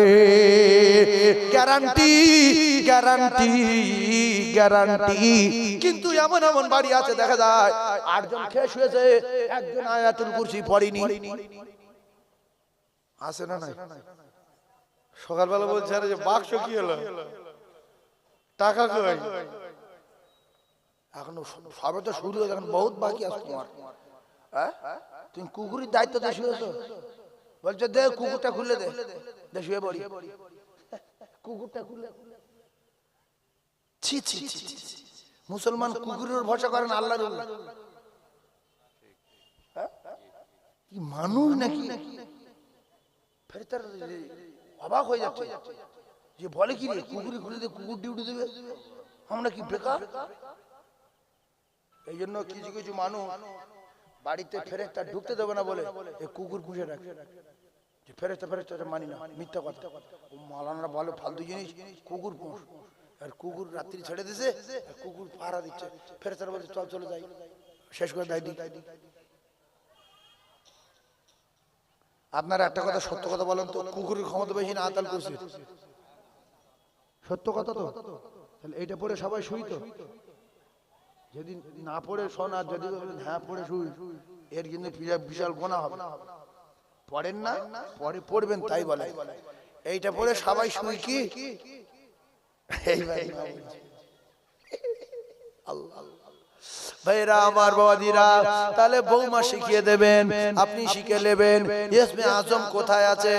Guarantee guarantee guarantee. কিন্তু এমন এমন বাড়ি আছে দেখা যায় 8 জন খেয়ে শুয়েছে, একজন আয়াতুল কুরসি পড়েনি। আছে না নাই? সকালবেলা বলছে আরে যে বাক্স কি হলো, টাকা কই? এখনো সবে তো শুরু হয়েছে, এখন বহুত বাকি আছে তোমার। তুমি কুকুরের দায়িত্ব দিয়ে শুয়েছো, বলছো দে কুকুরটা খুলে দে, শুয়ে পড়ি। কুকুরটা খুলে, ছি ছি ছি, মুসলমান কুকুরের ভরসা করেন আল্লাহর উপর। কি মানুষ নাকি? ফেরেশতারা অবাক হয়ে যাচ্ছে যে বলে কি রে কুকুরই খুলে দে, কুকুর ডিউটি দেবে, আমরা কি বেকার? এই জন্য কিছু কিছু মানুষ বাড়িতে ফেরেশতা ঢুকতে দেবে না বলে এই কুকুর পুষে রাখে। যে ফেরেশতা মানি না, মিথ্যা কথা। মাওলানারা বলে ফালতু জিনিস, কুকুর পোষ। আর কুকুর রাত্রি ছেড়ে দিছে, কুকুর পাহারা দিচ্ছে। ফেরেশতারা বলছে চল চলে যাই, শেষ করে দেয়। আপনারা একটা কথা সত্য কথা বলেন তো, কুকুরের ক্ষমতা বেশি না আতাল কুরসির? সত্য কথা তো। তাহলে এইটা পড়ে সবাই শুই তো? যদি না পড়ে শোনা, যদি হ্যাঁ পড়ে শুই, এর কিন্তু বিশাল গোনা হবে। পড়েন না, পরে পড়বেন তাই বলে। এইটা পড়ে সবাই শুই কি? ভাইরা আমার, বাবাজিরা, তাহলে বৌমা শিখিয়ে দেবেন, আপনি শিখে নেবেন ইসমে আজম কোথায় আছে।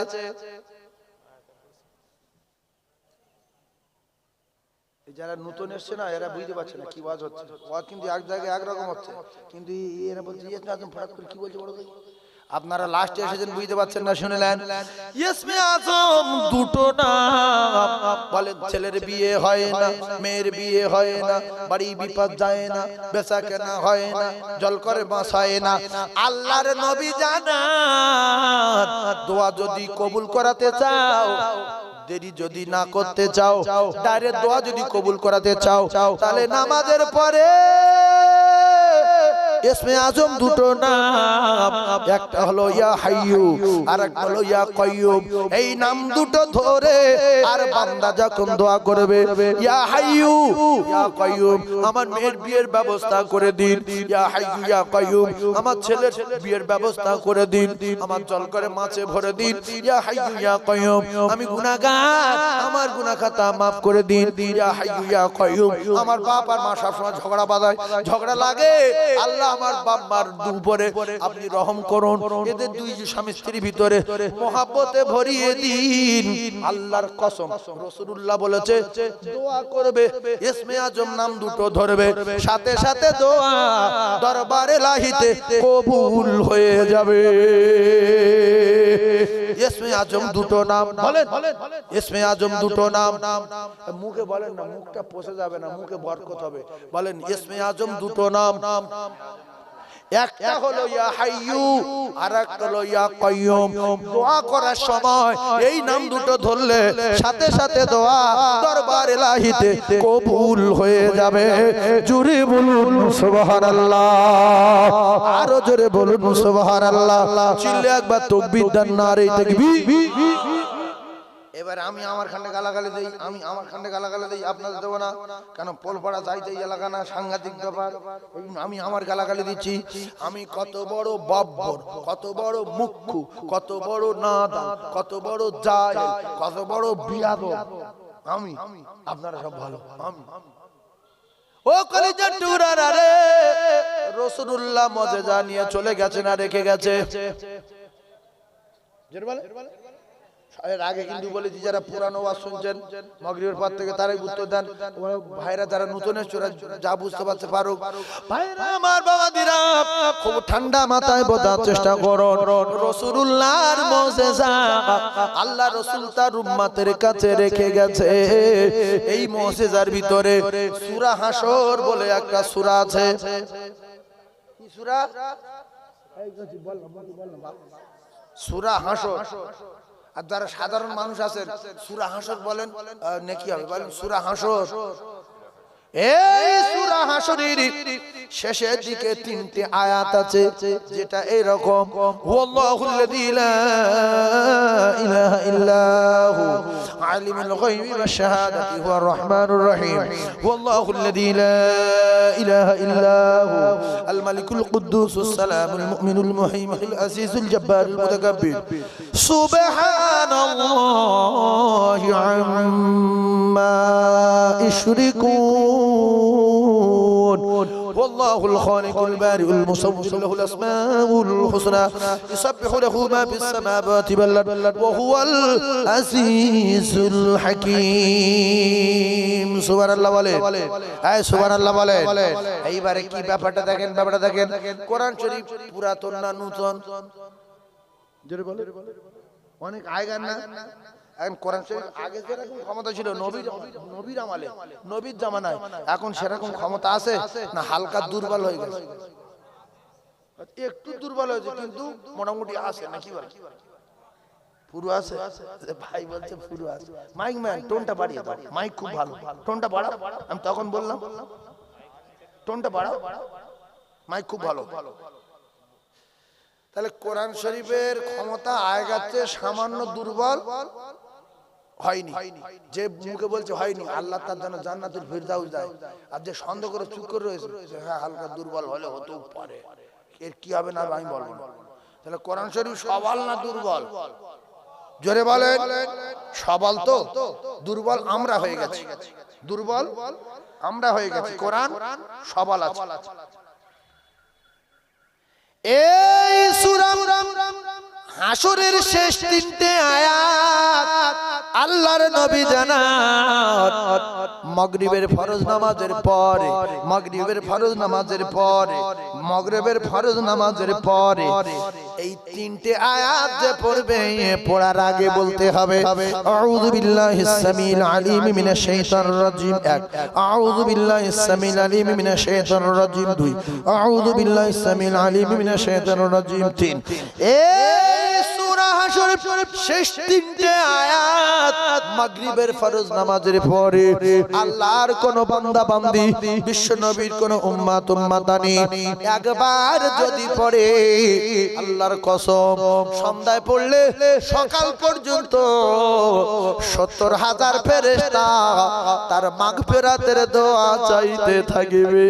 যারা নতুন এসছে না, এরা বুঝতে পারছে না কি ওয়াজ হচ্ছে। ওয়াজ কিন্তু এক জায়গায় একরকম হচ্ছে, কিন্তু এরা বলছে ইসমে আজম ফটাক করে কি বলছে বড় ভাই। আপনারা লাস্টে এসেছেন, বুঝতে পারছেন না, শুনলেন ইসমে আজম দুটো নাম। বলেন ছেলের বিয়ে হয় না, মেয়ের বিয়ে হয় না, বাড়ি বিপদ যায় না, বেচা কেনা হয় না, জল করে বাঁচায় না। আল্লাহর নবী জানান, দোয়া যদি কবুল করাতে চাও, দেরি যদি না করতে চাও, ডাইরেক্ট দোয়া যদি কবুল করাতে চাও, তাহলে নামাজের পরে ইসমে আজম দুটো নাম, একটা হলো ইয়া হাইয়ু আর একটা হলো ইয়া কাইয়ুম। এই নাম দুটো ধরে আর বান্দা যখন দোয়া করবে, ইয়া হাইয়ু ইয়া কাইয়ুম আমার মেয়ের বিয়ের ব্যবস্থা করে দিন, ইয়া হাইয়ু ইয়া কাইয়ুম আমার ছেলের বিয়ের ব্যবস্থা করে দিন, আমার জল করে মাছে ভরে দিন, ইয়া হাইয়ু ইয়া কাইয়ুম আমি গুনাহগার, আমার গুনাহ খাতা maaf করে দিন, ইয়া হাইয়ু ইয়া কাইয়ুম আমার বাপ আর মা সবসময় ঝগড়া বাঁধায়, ঝগড়া লাগে, আল্লাহ আমার বাপ মার উপরে আপনি রহম করুন, এদের দুই স্বামী স্ত্রীর ভিতরে মহব্বতে ভরিয়ে দিন। আল্লাহর কসম, রাসূলুল্লাহ বলেছে দোয়া করবে, ইসমে আজম নাম দুটো ধরবে, সাথে সাথে দোয়া দরবারে লাহিতে কবুল হয়ে যাবে। ইসমে আজম দুটো নাম বলেন, ইসমে আজম দুটো নাম। মুখে বলেন না, মুখটা পচে যাবে না, মুখে বরকত হবে। বলেন ইসমে আজম দুটো নাম, একটা হলো ইয়া হাইয়ু আর একটা হলো ইয়া কাইয়ুম। দোয়া করার সময় এই নাম দুটো ধরলে সাথে সাথে দোয়া দরবার ইলাহিতে কবুল হয়ে যাবে। জোরে বলুন সুবহানাল্লাহ, আরো জোরে বলুন সুবহানাল্লাহ। চিল্লে একবার তাকবীর দেন, নারে তাকবীর। এবার আমি আমার খান্ডে গালাগালি দেই, আমি আমার খান্ডে গালাগালি দেই, আপনাদের দেবো না কেন? পোলপাড়া যাইতে এলাকা না, সাংঘাতিক ব্যাপার। আমি আমার গালাগালি দিচ্ছি, আমি কত বড় বাব্বর, কত বড় মুখ্যু, কত বড় নাদান, কত বড় জাহেল, কত বড় বিয়াদব আমি, আপনারা সব ভালো। আমি ও কলিজার টুরারা রে, রাসূলুল্লাহ মুজিজা নিয়ে চলে গেছে না রেখে গেছে? জোরে বলে। এর আগে কিন্তু বলেছি, যারা পুরানো ওয়াজ শুনছেন মাগরিবের পর থেকে তারাই উত্তর দেন। ভাইরা যারা নতুন এসেছে যা বুঝতে পারছে পারুক। ভাইরা আমার, বাবাদিরা, খুব ঠান্ডা মাথায় বোঝার চেষ্টা করুন। রাসূলুল্লাহর মুজিজা আল্লাহ রাসূল তার উম্মতের কাছে রেখে গেছে। এই মুজিজার ভিতরে সূরা হাসর বলে একটা সূরা আছে। কি সূরা? সূরা হাসর। আর যারা সাধারণ মানুষ আছেন সূরা হাসর বলেন, নেকি হবে, বলেন সূরা হাসর। এই সূরা হাসরের শেষের দিকে তিনটি আয়াত আছে, যেটা এরকম, ওয়াল্লাহুল্লাযী লা ইলাহা ইল্লাহু আলিমুল গায়বি ওয়াশ শাহাদাতি হুয়ার রহমানুর রহিম, ওয়াল্লাহুল্লাযী লা ইলাহা ইল্লাহু আল মালিকুল কুদ্দুসুস সালামুল মুমিনুল মুহাইমিনুল আজিজুল জব্বারুল মুতাকাব্বির, সুবহানাল্লাহি আম্মা ইশরিকুন, والله الخالق البارئ المصور له الأسماء الحسنى يسبح له ما في السماوات والأرض وهو العزيز الحكيم। সুবহানাল্লাহ বলে, এই সুবহানাল্লাহ বলে। এইবারে কি ব্যাপারটা দেখেন, ব্যাপারটা দেখেন। কোরআন শরীফ পুরাতন না নতুন? জোরে বলে। অনেক আগের না? এখন কোরআন শরীফ আগে যেরকম ক্ষমতা ছিল নবীর আমলে, নবীর জামানায়, এখন সেরকম ক্ষমতা আছে না? হালকা দুর্বল হয়ে গেছে, একটু দুর্বল হয়েছে, কিন্তু মোটামুটি আছে নাকি? পুরো আছে? ভাই বলছে পুরো আছে। মাইক ম্যান টোনটা বাড়িয়ে দাও, মাইক খুব ভালো, টোনটা বাড়াও। আমি তখন বললাম টোনটা বাড়াও, মাইক খুব ভালো। তাহলে কোরআন শরীফের ক্ষমতা আয়াতে সামান্য দুর্বল হয়নি। যে মুখে বলছে হয়নি, আল্লাহ তার জন্য জান্নাতুল ফিরদাউস দেয়। আর যে সন্দেহ করে চুপ করে রয়েছে, হ্যাঁ হালকা দুর্বল হলে হতেও পারে, এর কি হবে না আমি বলবো না। তাহলে কোরআন শরীফ সবল না দুর্বল? জোরে বলেন। সবল তো, দুর্বল আমরা হয়ে গেছি, দুর্বল আমরা হয়ে গেছি, কোরআন সবল আছে। এই সূরা হাশরের শেষ তিনটে আয়াত আল্লাহর নবী জানান মাগরিবের ফরজ নামাজের পরে, মাগরিবের ফরজ নামাজের পরে, মাগরিবের ফরজ নামাজের পরে এই তিনটে আয়াত যে পড়বে, পড়ার আগে বলতে হবে আউযু বিল্লাহিস সামিল আলিম মিনাশ শাইতানির রাজিম, এক, আউযু বিল্লাহিস সামিল আলিম মিনাশ শাইতানির রাজিম, দুই, আউযু বিল্লাহিস সামিল আলিম মিনাশ শাইতানির রাজিম, তিন। এই সূরা হাশরের শেষ তিনটে আয়াত মাগরিবের ফরজ নামাজের পরে আল্লাহর কোন বান্দা বান্দি, বিশ্ব নবীর কোন উম্মত উম্মাতানি একবার যদি পড়ে, আল্লাহর কসম সন্ধ্যায় পড়লে সকাল পর্যন্ত 70,000 ফেরেশতা তার মাগফিরাতের দোয়া চাইতে থাকবে।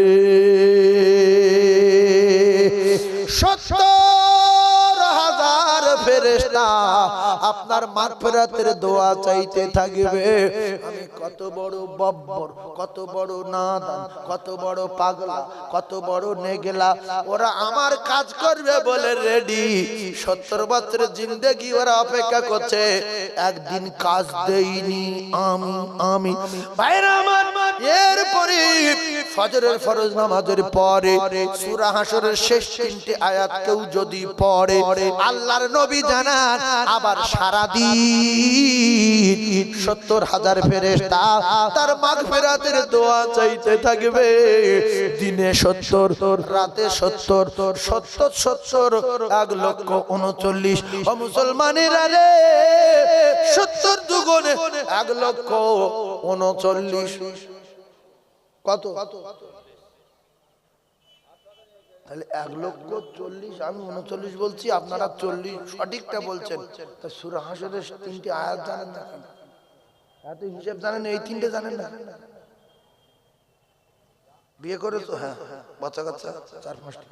70,000 ফেরেশতা আপনার মাগফিরাতের দোয়া চাইতে থাকবে। আমি কত বড় বব্বর, কত বড় নাদান, কত বড় পাগলা, কত বড় নেগেলা, ওরা আমার কাজ করবে বলে রেডি। 70 বছরের জিন্দেগি ওরা অপেক্ষা করছে, একদিন কাজ দেইনি আমি ভাইরা আমার। এরপরে ফজরের ফরজ নামাজের পরে সূরা হাশরের শেষ তিনটি আয়াত কেউ যদি পড়ে, আল্লাহর নবী জানান আবার সারা দিন 70,000 ফেরেশতা তার মাগফিরাতের দোয়া চাইতে থাকবে। দিনে 70, রাতে 70, 70 70 1,39,000। ও মুসলমানেরা রে, 70 দুগুণে 1,39,000 কত? তাহলে 1,40,000, আমি 39 বলছি, আপনারা 40 সঠিকটা বলছেন। তা সূরা হাশরের তিনটি আয়াত জানেন না? এত হিসাব জানেন, এই তিনটে জানেন না? বিয়ে করেছো? হ্যাঁ। বাচ্চা কাচ্চা 4-5টা।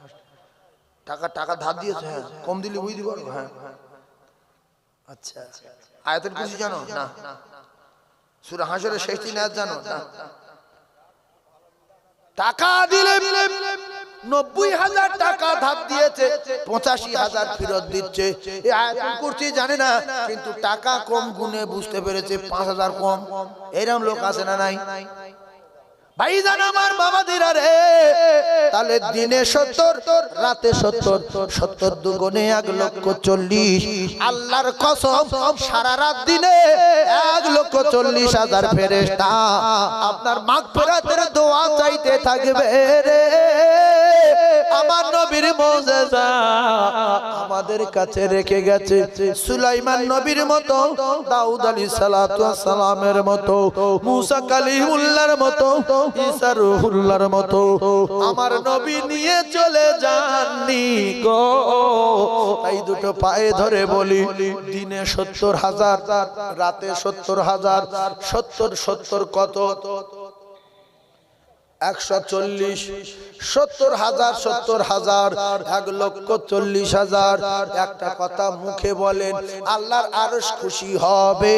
টাকা ধার দিয়েছো? হ্যাঁ। কম দিলে বুঝ দিব? হ্যাঁ। আচ্ছা, আয়াতের কিছু জানো না? সূরা হাশরের শেষ তিন আয়াত জানো না? টাকা দিলে 90,000 টাকা ধার দিয়েছে, 85,000 ফেরত দিচ্ছে। এই আয়াতুল কুরসি জানে না, কিন্তু টাকা কম গুনে বুঝতে পেরেছে 5,000 কম। এরকম লোক আছে না নাই? ভাইজান আমার, বাবাদিরা রে, তাহলে দিনে 70, রাতে 70, 70 দুগুণে 1,40,000। আল্লাহর কসম সারা রাত দিনে 1,40,000 ফেরেশতা আপনার মাগফিরাতের দোয়া চাইতে থাকবে রে। আমার নবীর মুজিজা আমাদের কাছে রেখে গেছে। সুলাইমান নবীর মতো, দাউদ আলাইহিস সালাতু ওয়াস সালামের মতো, মুসা কালিমুল্লাহর মতো, ঈসা রূহুল্লাহর মতো আমার নবী নিয়ে চলে যাননি গো। এই দুটো পায়ে ধরে বলি, দিনে 70,000, রাতে 70,000, 70 কত? 140, 70,000, 70,000, 1,40,000। একটা কথা মুখে বলেন, আল্লাহর আরশ খুশি হবে।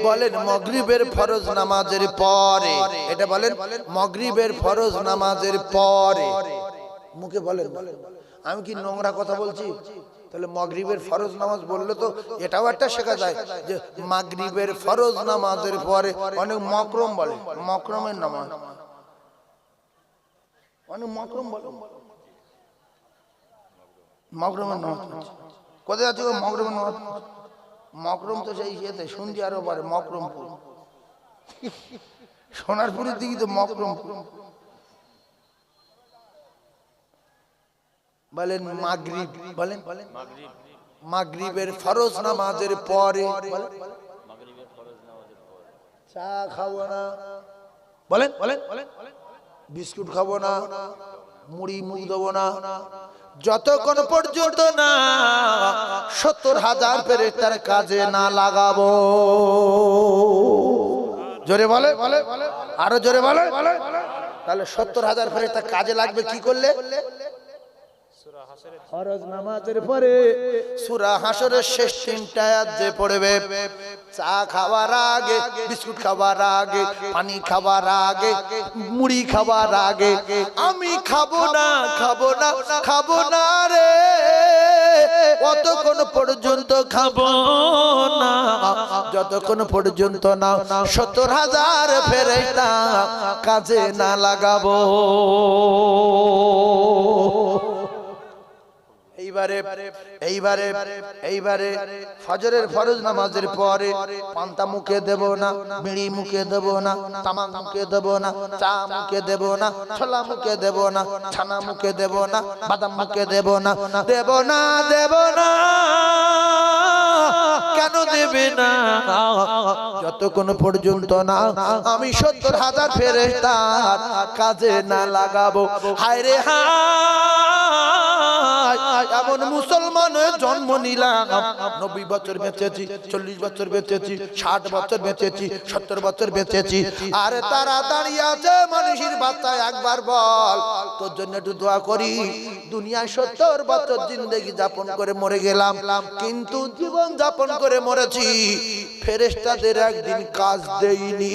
বলেন মাগরিবের ফরজ নামাজের পরে, এটা বলেন মাগরিবের ফরজ নামাজের পরে, মুখে বলেন। আমি কি নোংরা কথা বলছি? তাহলে মাগরিবের ফরজ নামাজ বললে তো এটাও একটা শেখা যায় যে মাগরিবের ফরজ নামাজের পরে অনেক মকরম বলে, মকরমের নামাজ, অনেক মকরম বলে, মকরমের নামাজ। কোথায় আছে মকরমের নামাজ? মকরম তো সেই ইয়েতে শুনছি আরো পারে, মকরমপুর, সোনারপুরের দিকে তো মকরমপুর। বলেন মাগরিব, বলেন মাগরিবের ফরজ নামাজের পরে, চা খাবো না, বলেন বিস্কুট খাবো না, মুড়ি মুখ দেবো না যতক্ষণ পর্যন্ত না 70,000 ফেরেশতার কাজে না লাগাবো। জোরে বলে, আরো জোরে বলে। তাহলে 70,000 ফেরেশতা কাজে লাগবে কি করলে? ফরজ নামাজের পরে সূরা হাশরের শেষ 3টা আয়াত যে পড়বে, চা খাওয়ার আগে, বিস্কুট খাওয়ার আগে, পানি খাওয়ার আগে, মুড়ি খাওয়ার আগে, আমি খাবো না, খাবো না, খাবো না রে, অতক্ষণ পর্যন্ত খাবো না যতক্ষণ পর্যন্ত না 70,000 ফেরেশতা কাজে না লাগাবো। এইবারে ফজরের ফরজ নামাজের পরে পান্তা মুখে দেব না, বিড়ি মুখে দেব না, তামাক মুখে দেব না, চা মুখে দেব না, ছোলা মুখে দেব না, ছানা মুখে দেব না, বাদাম মুখে দেব না, দেব না, দেব না। কেন দেবে না? যতক্ষণ পর্যন্ত না আমি 70,000 ফেরেশতার কাজে না লাগাবো। হায় রে হায়, এমন মুসলমান হয়ে জন্ম নিলাম, 90 বছর বেঁচেছি, 40 বছর বেঁচেছি, 60 বছর বেঁচেছি, 70 বছর বেঁচেছি, আর তারা দাঁড়িয়ে আছে মানুষের বাচ্চা। একবার বল, তোর জন্য একটু দোয়া করি। দুনিয়ায় 70 বছর জিন্দেগি যাপন করে মরে গেলাম, কিন্তু জীবন যাপন করে মরেছি, ফেরেশতাদের একদিন কাজ দেইনি।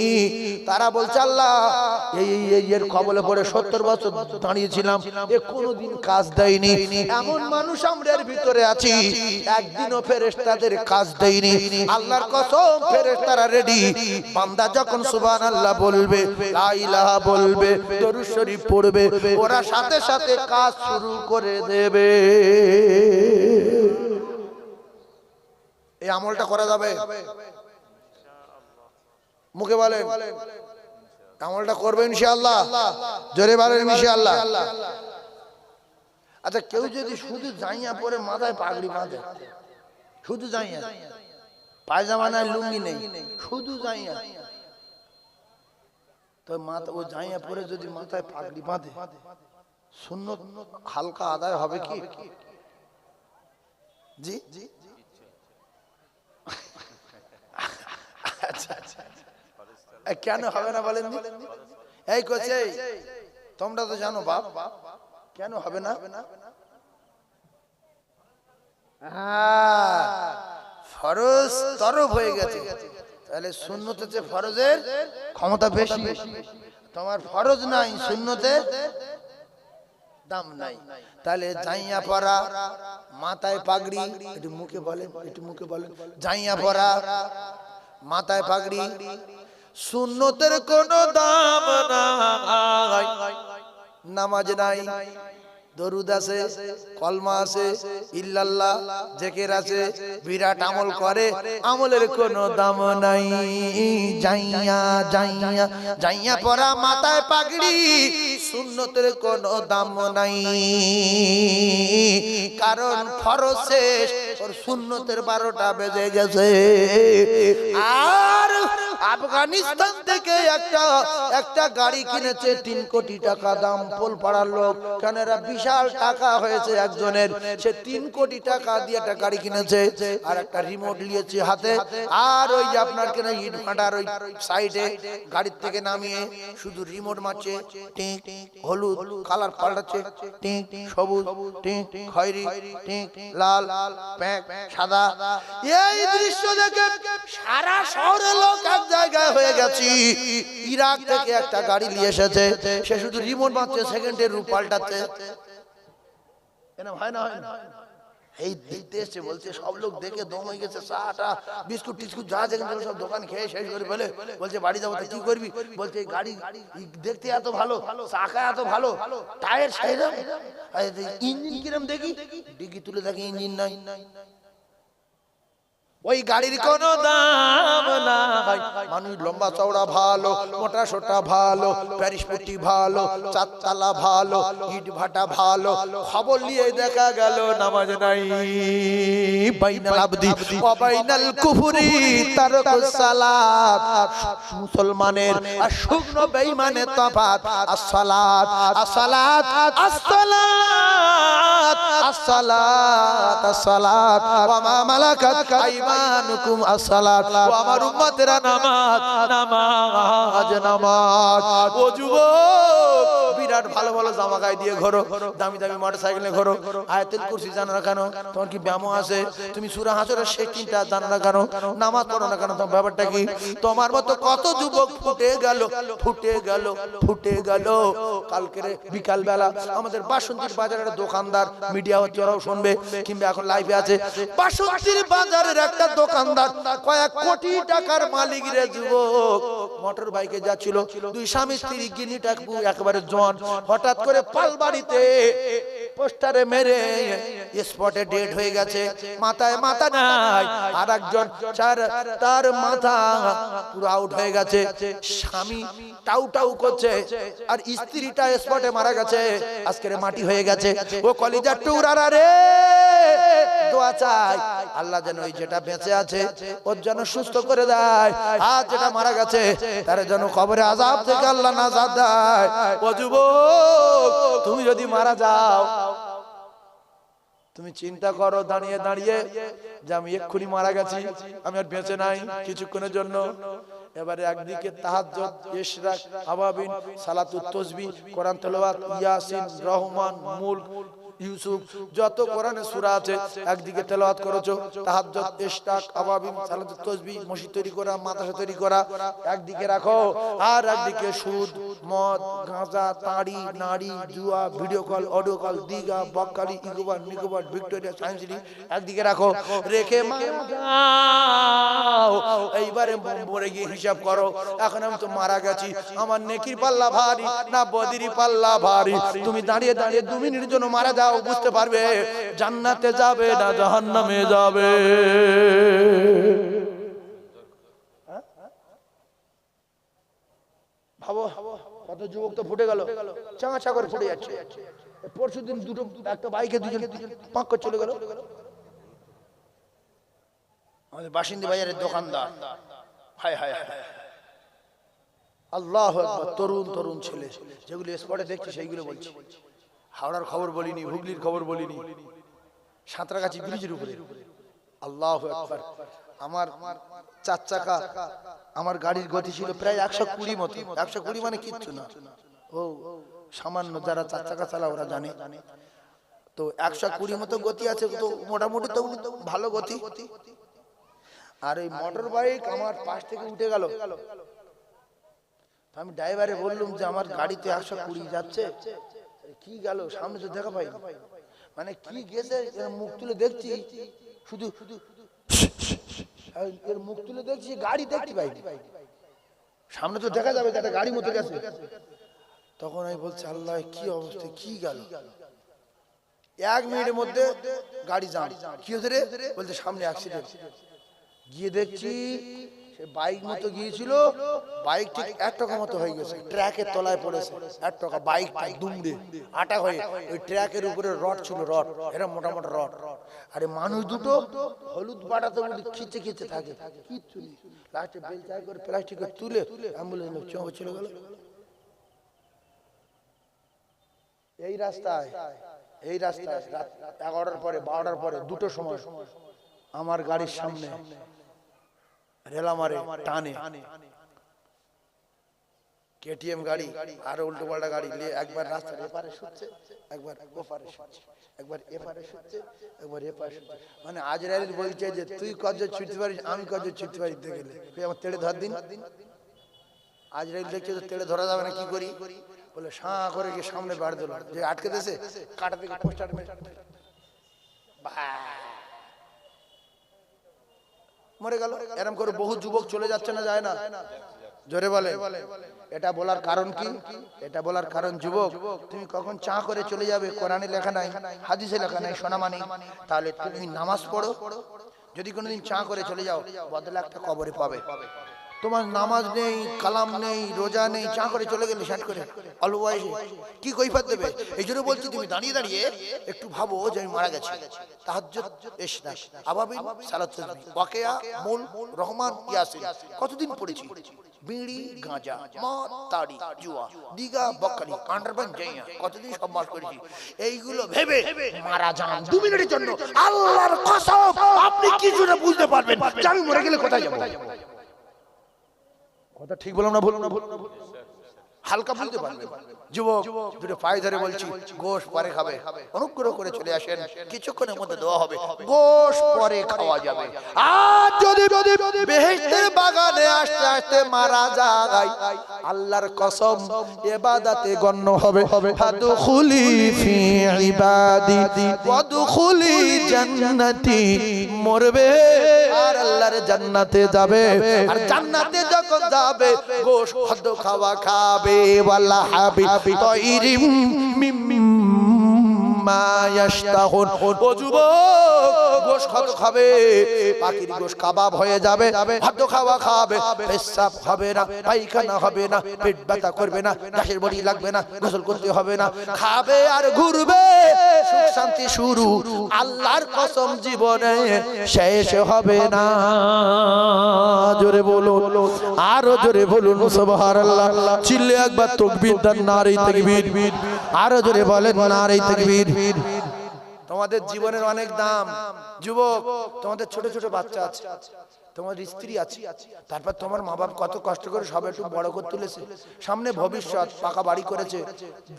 তারা বলছে আল্লাহ এর কবলে পড়ে 70 বছর দাঁড়িয়েছিলাম, এ কোনোদিন কাজ দেয়নি। এমন মানুষ আমরার ভিতরে আছি, একদিনও ফেরেশতাদের কাজ দেয়নি। আল্লাহর কসম, ফেরেশতারা রেডি, বান্দা যখন সুবহানাল্লাহ বলবে, লা ইলাহা বলবে, দরুদ শরীফ পড়বে, ওরা সাথে সাথে কাজ শুরু করে দেবে। এই আমলটা করা যাবে? মুখে বলেন, আমলটা করবে ইনশাআল্লাহ? জোরে বলেন ইনশাআল্লাহ। আচ্ছা, কেউ যদি শুধু জাইয়া পরে মাথায় পাগড়ি বাঁধে, শুধু জাইয়া, পায়জামা নাই, লুঙ্গি নেই, শুধু জাইয়া, তো মাথা ও জাইয়া পরে যদি মাথায় পাগড়ি বাঁধে, সুন্নত হালকা আদায় হবে কি? জি জি, আচ্ছা আচ্ছা, কেন হবে না বলেন? এই কোচে, তোমরা তো জানো বাপ, কেন হবে না? ফরজ তরফ হয়ে গেছে, তাহলে সুন্নতের চেয়ে ফরজের ক্ষমতা বেশি। তোমার ফরজ নাই, সুন্নতের দাম নাই। তাহলে জাইয়া পরা, মাথায় পাগড়ি, একটু মুখে বলেন, একটু মুখে বলেন, জাইয়া পরা, মাথায় পাগড়ি, সুন্নতের কোনো দাম নাই। নামাজ নাই, দরুদ আছে, কলমা আছে, ইল্লাল্লাহ জিকির আছে, বিরাট আমল করে, আমলের কোনো দাম নাই। জাইয়া জাইয়া জাইয়া পরা, মাথায় পাগড়ি, সুন্নতের কোনো দাম নাই, কারণ ফরজ শেষ, ওর সুন্নতের 12টা বেজে গেছে। আর আফগানিস্তান থেকে একটা গাড়ি কিনেছে 3 কোটি টাকা দাম, পোল পাড়ার লোক, কেন এরা বিশাল টাকা হয়েছে একজনের, সে 3 কোটি টাকা দিয়ে একটা গাড়ি কিনেছে, আর একটা রিমোট নিয়েছে হাতে, আর ওই যে আপনার কেন ইট ভাটার ওই সাইডে গাড়ির থেকে নামিয়ে শুধু রিমোট মারছে, টিক হলুদ কালার পাল্টাচ্ছে, টিক সবুজ, টিক খয়েরি, টিক লাল, প্যাক সাদা। এই দৃশ্য দেখে সারা শহরের লোক এক জায়গায় হয়ে গেছি। ইরাক থেকে একটা গাড়ি নিয়ে এসেছে, সে শুধু রিমোট মারছে, সেকেন্ডের রূপ পাল্টাচ্ছে। হয় না? হয় না? এই দেখতে এসছে, বলছে সব লোক দেখে দম হয়ে গেছে, চাটা বিস্কুট টিস্কুট যা যেখানে সব দোকান খেয়ে শেষ করে ফেলে, বলছে বাড়ি যাবো, কি করবি? বলছে এই গাড়ি দেখতে এত ভালো, চাকা এত ভালো, টায়ার সাইরাম, ইঞ্জিন কিরম দেখি, ডিগি তুলে দেখি ইঞ্জিন নাই। ওই গাড়ির কোনো দাম নাই। মানুষ লম্বা চওড়া ভালো, মোটা সোটা ভালো, প্যারিস পট্টি ভালো, চারতলা ভালো, ইট ভাটা ভালো, খবর নিয়ে দেখা গেল নামাজ নাই। বাইনাল আবদি ওয়া বাইনাল কুফরি তারকুস সালাত, মুসলমানের আর শুকনো বেঈমানের তফাত as-সালাত as-সালাত as-সালাত as-সালাত as-সালাত ওয়া মা মালাকাত আইমানুকুম as-সালাত। ও আমার উম্মতেরা নামাজ নামাজ নামাজ। ও যুবক, বিরাট ভালো ভালো জামা গায়ে দিয়ে ঘোরো, দামি দামি মোটরসাইকেলে ঘোরো, আয়াতুল কুরসি জানো না কেন? তোমার কি ব্যায়াম আছে? তুমি সূরা হাসরের শেষ তিনটা জানো না কেন? নামাজ পড়ো না কেন? তোমার ব্যাপারটা কি? তোমার মতো কত যুবক ফুটে গেল ফুটে গেল ফুটে গেল। কালকে বিকাল বেলা আমাদের বাসন্তীর বাজারের দোকানদার, মিডিয়া হচ্ছে ওরাও শুনবে কিংবা এখন লাইভে আছে, বাসন্তীর বাজারের একটা দোকানদার কয়েক কোটি টাকার মালিক রে যুবক, মোটর বাইকে যাচ্ছিল, দুই স্বামী স্ত্রী গিনিটা একেবারে জন, হঠাৎ করে পালবাড়িতে পোস্টারে মেরে স্পটে ডেড হয়ে গেছে, মাথায় মাথা নাই, আর একজন তার মাথা পুরো আউট হয়ে গেছে, স্বামী টাউ টাউ করছে আর স্ত্রীটা স্পটে মারা গেছে, আজকের মাটি হয়ে গেছে। ও কলিজার টুকরা রে, দোয়া চাই আল্লাহ যেন ওই যেটা বেঁচে আছে ওর যেন সুস্থ করে দেয়, আর যেটা মারা গেছে তার যেন কবরে আযাব থেকে আল্লাহ নাজাত দেয়। ও যুবক, তুমি যদি মারা যাও, তুমি চিন্তা করো দাঁড়িয়ে দাঁড়িয়ে যে আমি এক্ষুনি মারা গেছি, আমি আর বেঁচে নাই কিছুক্ষণের জন্য। এবারে একদিকে তাহাজ্জুদ, ইশরাক, আওয়াবিন, সালাতুত তাসবিহ, কোরআন তেলাওয়াত, ইয়াসিন, রহমান, মুলক, ইউসুফ, যত কোরআনে সূরা আছে একদিকে তেলাওয়াত করেছো, তাহাজ্জুদ, ইশরাক, আওয়াবিন, সালাতুত তাসবিহ, মসজিদ তৈরি করা, মাদ্রাসা তৈরি করা একদিকে রাখো, আর একদিকে সুদ, মদ, গাঁজা, তাড়ি, নারী, জুয়া, video call, audio call, Digha, Bakkhali, ইকোবার, নিকোবার, ভিক্টোরিয়া, সায়েন্স সিটি একদিকে রাখো, রেখে মারা যাও। এইবারে মরে গিয়ে হিসাব করো, এখন আমি তো মারা গেছি, আমার নেকির পাল্লা ভারী না বদিরি পাল্লা ভারী? তুমি দাঁড়িয়ে দাঁড়িয়ে 2 মিনিটের জন্য মারা যাও, বুঝতে পারবে জান্নাতে যাবে না জাহান্নামে যাবে। ভাবো কত যুবক তো ফুটে গেল, চাঙা করে ফুটে যাচ্ছে। পরশুদিন দুটো একটা বাইকে দুজন পাক করে চলে গেল আমাদের বাসিন্দা বাজারের দোকানদার। হায় হায় হায়, আল্লাহু আকবার। তরুণ তরুণ ছেলে, যেগুলো স্পটে দেখছি সেইগুলো বলছি। হাওড়ার খবর বলিনি, হুগলির খবর বলিনি, সাঁতরাগাছি ব্রিজের উপরে। আল্লাহু আকবার। আমার 4 চাকা, আমার গাড়ির গতি ছিল প্রায় 120 মতো। 120 মানে কিচ্ছু না, ও সামান্য, যারা 4 চাকা চালা ওরা জানে। তো 120 মতো গতি আছে, তো মোটামুটি তো ভালো গতি। আর এই মোটর বাইক আমার পাশ থেকে উঠে গেল। আমি ড্রাইভারে বললাম যে আমার গাড়িতে 120 যাচ্ছে, কি গেল সামনে তো দেখা পাই, মানে কি গেছে, মুখ তুলে দেখছি, শুধু এর মুখ তুলে দেখছি, গাড়ি দেখতে পাই, সামনে তো দেখা যাবে একটা গাড়ি মতো গেছে। তখন আমি বলছি আল্লাহ কি অবস্থা, কি গেল। 1 মিনিটের মধ্যে গাড়ি জাম। কি হয়েছে রে? বলছে সামনে অ্যাক্সিডেন্ট। গিয়ে দেখছি সে বাইক মতো গিয়েছিল, বাইক ঠিক 1 টাকা মতো হয়ে গেছে, ট্র্যাকের তলায় পড়েছে 1 টাকা, বাইকটা দুমড়ে আটা হয়ে ওই ট্র্যাকের উপরে রড ছিল, রড এরা মোটা মোটা রড। আরে মানুষ দুটো হলুদ বাটাতে খিচে খিচে থাকে, কিচ্ছু নেই। লাস্টে বেলচাই করে প্লাস্টিকে তুলে অ্যাম্বুলেন্স চলে গেল। এই রাস্তায় রাত 11টার পরে 12টার পরে 2টোর সময় আমার গাড়ির সামনে রেলামারে টানে কেটিএম গাড়ি আর উল্টো পাল্টা গাড়ি, একবার রাস্তার এপারে শুচ্ছে, একবার ওপারে শুচ্ছে, একবার এপারে শুচ্ছে, একবার এপারে শুচ্ছে। মানে আজরাইল বলছে যে তুই কত ছুটতে পারিস, আমি কত ছুটতে পারি, দেখলে তুই আমার তেড়ে ধর দিন। আজরাইল দেখছে তো তেড়ে ধরা যাবে না, কি করি? বলে সাঁ করে গিয়ে সামনে বাড়ি দিল, যে আটকে দিয়েছে কাটা থেকে পোস্টার মরে গেল। এরকম করে বহু যুবক চলে যাচ্ছে না, যায় না? জোরে বলে। এটা বলার কারণ কি? এটা বলার কারণ যুবক, তুমি কখন চা করে চলে যাবে, কোরআনে লেখা নাই, হাদিসে লেখা নাই, শোনা মানে, তাহলে তুমি নামাজ পড়ো। যদি কোনোদিন চা করে চলে যাও বদলে একটা কবরে পাবে। তোমার নামাজ নেই, কালাম নেই, রোজা নেই, চা করে চলে গেলে শাট করে অল্প বয়সে কি কৈফিয়ত দেবে? এই জন্য বলছি তুমি দাঁড়িয়ে দাঁড়িয়ে একটু ভাবো যে আমি মারা গেছি। তাহাজ্জুদ, ইশরা, আবাবিল, সালাত, তাসবিহ, ওয়াকিয়া, মুল, রহমান, ইয়াসিন কতদিন পড়েছি? বিড়ি, গাঁজা, মদ, তাড়ি, জুয়া, দিগা, বকখালি, আন্ডারপ্যান্ট, জাইয়া কতদিন সব মাস করেছি। এইগুলো ভেবে মারা যান 2 মিনিটের জন্য। আল্লাহর কসম আপনি কিছু না বুঝতে পারবেন যে আমি মরে গেলে কোথায় যাব। কথা ঠিক বললাম না? বলুন না, হালকা বুঝতে পারবেন। যুবক দুটো পায়ে ধরে বলছি, গোশ পরে খাবে, অনুগ্রহ করে চলে আসেন, কিছুক্ষণের মধ্যে দেওয়া হবে, গোশ পরে খাওয়া যাবে। আর যদি বেহেশতের বাগানে আসতে আসতে মারা যায়, আল্লাহর কসম ইবাদতে গণ্য হবে। ফাদখুলি ফি ইবাদি ওয়াদখুলি জান্নাতি, মরবে আর আল্লাহর জান্নাতে যাবে। আর জান্নাতে যখন যাবে গোশ খাদ্য খাওয়া খাবে। ওয়াল্লাহ হাবিব তাইরিম মিম্মা ইয়াশতাহুন। ও যুবক গোশ খাদ্য খাবে, পাখির গোশ কাবাব হয়ে যাবে, খাদ্য খাওয়া খাবে, পেশাব হবে না, পায়খানা হবে না, পেট ব্যথা করবে না, গ্যাসের বড়ি লাগবে না, গোসল করতে হবে না, খাবে আর ঘুরবে, সুখ শান্তি শুরু। আল্লাহর কসম জীবনে শেষ হবে না। জোরে বলুন, আরো জোরে বলুন সুবহানাল্লাহ। চিল্লে একবার তাকবীর দেন, নারে তাকবীর। আরো জোরে বলেন নারে তাকবীর। তোমাদের জীবনের অনেক দাম যুবক। তোমাদের ছোট ছোট বাচ্চা আছে, তোমার স্ত্রী আছে, তারপর তোমার মা বাপ কত কষ্ট করে সব একটু বড় করে তুলেছে। সামনে ভবিষ্যৎ, পাকা বাড়ি করেছে,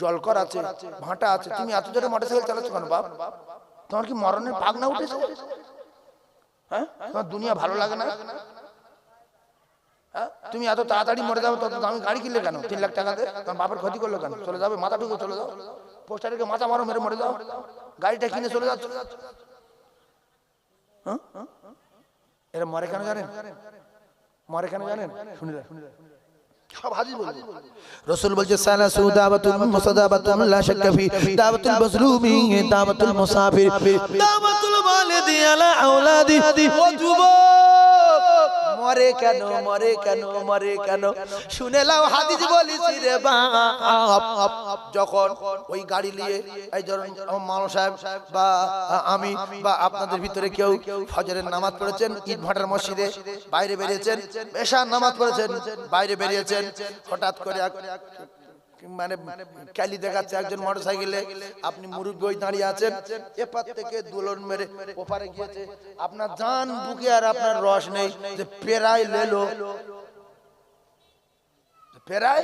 জলকর আছে, ভাটা আছে। তুমি এত জোরে মোটরসাইকেল চালাচ্ছ কেন বাপ? তোমার কি মরণের পাগ না উঠেছে? হ্যাঁ, তোমার দুনিয়া ভালো লাগে না? তুমি এত তাড়াতাড়ি মরে যাবে, তত দামি গাড়ি কিনলে কেন? 3 লাখ টাকাতে তোমার বাপের ক্ষতি করলো কেন? চলে যাবে, মাথা ঢুকে চলে যাও, পোস্টারকে মাথা মারো, মেরে মরে যাও, গাড়িটা কিনে চলে যাও। এরা মরে কেন জানেন? মরে কেন জানেন? শুনে সব হাজির বলবো। রাসূল বলছে সালাসু দাওয়াতুল মুসাদাবাতুল লা শাক্কা ফি, দাওয়াতুল মাজলুমি, দাওয়াতুল মুসাফির, দাওয়াতুল ওয়ালিদি আলা আওলাদি। ও যুবক মরে কেন, মরে কেন, মরে কেন? শুনে লাও হাদিস বলিছি রে বাপ। যখন ওই গাড়ি নিয়ে এই ধরুন মাওলানা সাহেব বা আমি বা আপনাদের ভিতরে কেউ ফজরের নামাজ পড়েছেন, ঈদ ভাটার মসজিদে বাইরে বেরিয়েছেন, এশার নামাজ পড়েছেন, বাইরে বেরিয়েছেন, হঠাৎ করে মানে ক্যালি দেখাচ্ছে একজন মোটরসাইকেলে, আপনি মুরব্বি ওই দাঁড়িয়ে আছেন, এপার থেকে দুলন মেরে ওপারে গিয়েছে, আপনার জান বুকে আর আপনার রস নেই, যে পেরাই লেলো, পেরাই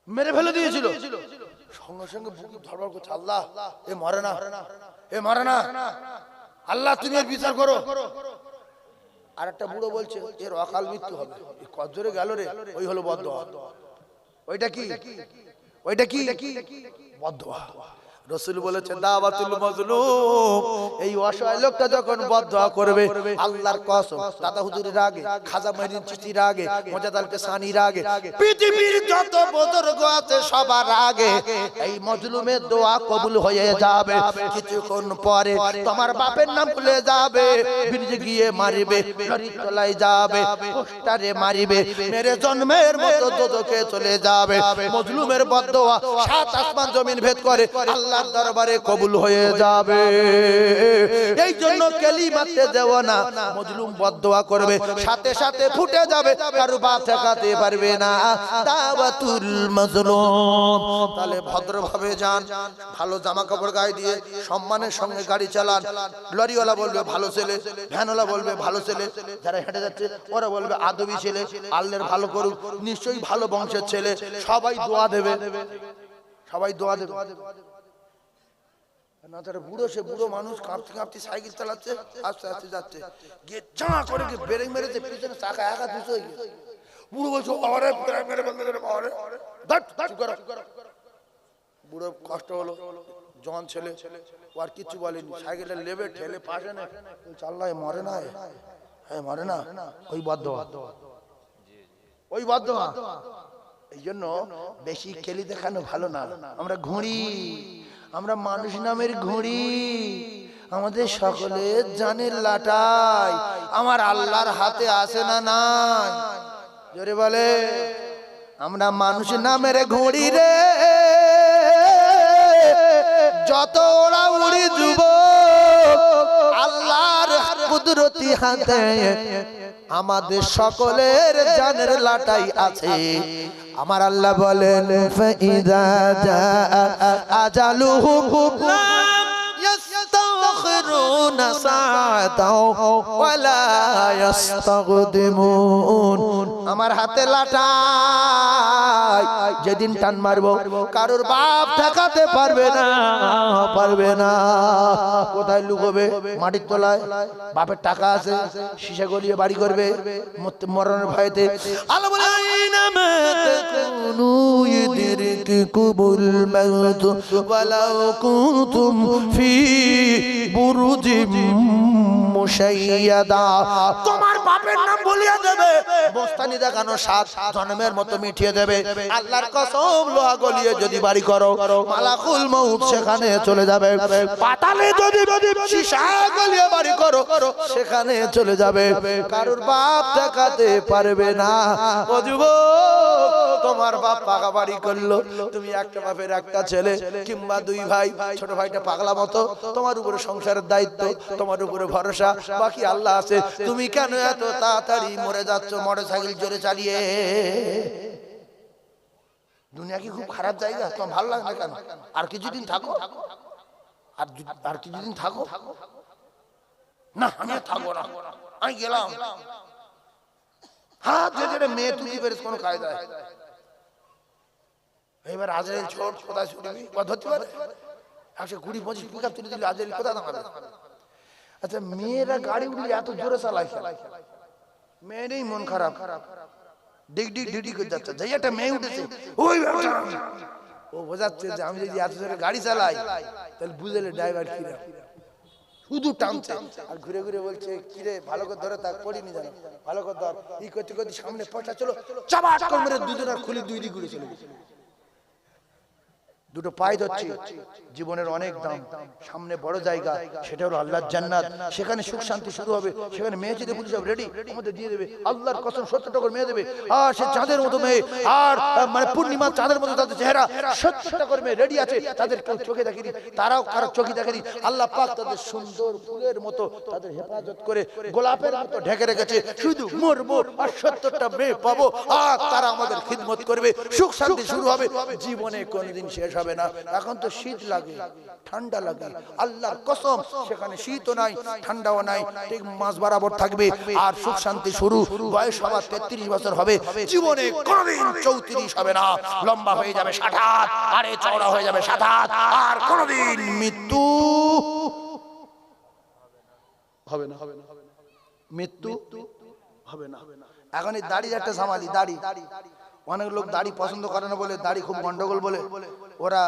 মেরে ফেলে দিয়েছিল। সঙ্গে সঙ্গে বুকে ধরবার করছে, আল্লাহ এ মরে না, এ মরে না, আল্লাহ তুমি এর বিচার করো। আর একটা বুড়ো বলছে এর অকাল মৃত্যু হবে। কত জোরে গেল রে, ওই হলো বদদোয়া। ওইটা কি? ওইটা কি? বদদোয়া। রাসূল বলেছে দাওয়াতুল মাজলুম, এই অসহায় লোকটা যখন বদদোয়া করবে, আল্লাহর কসম দাদা হুজুরের আগে, খাজা মঈনুদ্দিন চিশতির আগে, মুজাদ্দিদ আল কাসানির আগে, পৃথিবীর যত বুজুর্গ আছে সবার আগে এই মাজলুমের দোয়া কবুল হয়ে যাবে। কিছুক্ষণ পরে তোমার বাপের নাম ভুলে যাবে, বিরিজে গিয়ে মারিবে, লরির তলায় যাবে, পোস্টারে মারিবে, মেরে জন্মের মতো দোজখে চলে যাবে। মাজলুমের বদদোয়া 7 আসমান জমিন ভেদ করে আল্লাহর দরবারে কবুল হয়ে যাবে। এই জন্য কালিমাতে দেও না, মাজলুম বদদোয়া করবে, সাথে সাথে ফুটে যাবে, কারো বাপ ঠেকাতে পারবে না। দাওয়াতুল মাজলুম। তাহলে ভদ্রভাবে যান, ভালো জামা কাপড় গায়ে দিয়ে সম্মানের সঙ্গে গাড়ি চালান। লরিওয়ালা বলবে ভালো ছেলে, ভ্যানওয়ালা বলবে ভালো ছেলে, যারা হেঁটে যাচ্ছে ওরা বলবে আদবি ছেলে, আল্লাহর ভালো করুক, নিশ্চয়ই ভালো বংশের ছেলে। সবাই দোয়া দেবে, সবাই দোয়া দেবে। না তারা বুড়ো, সে বুড়ো মানুষ কাঁপতে কাঁপতে সাইকেল চালাচ্ছে, আস্তে আস্তে যাচ্ছে, গিয়ে চা করে ব্রেক মেরেছে, পিছনে চাকা একা দুশো হয়ে গেছে। বুড়ো বলছো আরে ব্রেক মেরে বন্ধ করে, বুড়ো কষ্ট হলো, জন ছেলে, ও আর কিছু বলেনি, সাইকেলটা লেবে ঠেলে পাশে না, চাল্লায় মরে না, হ্যাঁ মরে না। ওই বদদোয়া, ওই বদদোয়া। এই জন্য বেশি খেলি দেখানো ভালো না। আমরা ঘুড়ি, আমরা মানুষ নামের ঘুড়ি, আমাদের সকলের জানের লাটাই আমার আল্লাহর হাতে আছে না নাই? জোরে বলে। আমরা মানুষ নামের ঘুড়ি রে, যত ওরা উড়ি যুব আল্লাহর কুদরতি হাতে আমাদের সকলের জানের লাটাই আছে। আমার আল্লাহ বলেন ফাইদা জাআ আজালুহুম লাম ইস্তাখিরুনা সাআতাও ওয়ালা ইস্তাকদিমুন। আমার হাতে লাটাই, যেদিন টান মারবো কারোর বাপ ঠেকাতে পারবে না, পারবে না। কোথায় লুকোবে? মাটির তলায়। বাপের টাকা আছে, শিশা গলিয়ে বাড়ি করবে মরণের ভয়েতে। আল্লাহ বলে আইনামা তাকুনু ইউদরিকুমুল মাউত ওয়ালাউ কুনতুম ফি বুরুজিম মুশাইয়াদা। তোমার বাপের নাম বলিয়া দেবে, বস্তানি দেখানো সাত জন্মের মতো মিটিয়ে দেবে। আল্লাহর কসম, লোহা গলিয়ে যদি বাড়ি করো মালাকুল মউত সেখানে চলে যাবে। পাতালে যদি সীসা গলিয়ে বাড়ি করো সেখানে চলে যাবে। কারোর বাপ ঠেকাতে পারবে না। ও যুবক, তোমার বাপ পাকা বাড়ি করলো, তুমি একটা বাপের একটা ছেলে কিংবা দুই ভাই, ছোট ভাইটা পাগলা মতো, তোমার উপরে সংসারের দায়িত্ব, তোমার উপরে ভরসা, বাকি আল্লাহ আছে। তুমি কেন এত তাড়াতাড়ি মরে যাচ্ছ মোটরসাইকেল জোরে চালিয়ে? দুনিয়া কি খুব খারাপ জায়গা? তোমার ভালো লাগে না কেন? আর কিছুদিন থাকো, আর কিছুদিন থাকো। না আমি থাকবো না, আমি গেলাম। হাত ধরে মেয়ে তুই পেরেছ কোনো কায়দায়। এবার আজরাইল ছোট কোথায় ছুটবি? ধরতে পারে 120-25 পিকআপ তুলে দিলে আজরাইল কোথায় দাঁড়াবে? আচ্ছা, মেয়েরা গাড়ি উঠলে এত জোরে চালায়, মেয়েরই মন খারাপ, ডিগ ডিগ ডিগ করে যাচ্ছে। যেই একটা মেয়ে উঠেছে ওই ও বোঝাচ্ছে যে আমি যদি এত জোরে গাড়ি চালাই তাহলে বুঝলে ড্রাইভার কিরা শুধু টানছে আর ঘুরে ঘুরে বলছে কিরে ভালো করে ধরে তাক পড়িনি জানো, ভালো করে ধর। ই করতে করতে সামনে পয়সা চলো চাবাট করে মেরে দুজনের খুলি দুই দিক ঘুরে চলে গেছে। দুটো পায়ে ধরছে। জীবনের অনেক দাম, সামনে বড় জায়গা, সেটা হলো আল্লাহর জান্নাত। সেখানে সুখ শান্তি শুরু হবে। সেখানে মেয়ে যদি পুলিশ সব রেডি আমাদের দিয়ে দেবে, আল্লাহর কসম 70 টাকার মেয়ে দেবে। আর সে চাঁদের মতো মেয়ে, আর মানে পূর্ণিমা চাঁদের মতো তাদের চেহারা। 70 টাকার মেয়ে রেডি আছে, তাদের কেউ চোখে দেখেনি, তারাও কারো চোখে দেখেনি। আল্লাহ পাক তাদের সুন্দর ফুলের মতো তাদের হেফাজত করে গোলাপের মতো ঢেকে রেখেছে। শুধু মরবো আর 70টা মেয়ে পাবো, আর তারা আমাদের খিদমত করবে, সুখ শান্তি শুরু হবে। জীবনে কোনদিন শেষ হবে না। এখন তো শীত লাগে, ঠান্ডা লাগে, আল্লাহর কসম সেখানে শীতও নাই ঠান্ডাও নাই, ঠিক মাস বরাবর থাকবে। আর সুখ শান্তি শুরু। বয়স সবার 33 বছর হবে, জীবনে কোনদিন 34 হবে না। লম্বা হয়ে যাবে 60 হাত, আরে চওড়া হয়ে যাবে 7 হাত, আর কোনদিন মৃত্যু হবে না, মৃত্যু হবে না। এখন এই দাড়ি একটা সামালি, দাড়ি অনেক লোক দাড়ি পছন্দ করে না বলে, দাড়ি খুব গন্ডগোল বলে ওরা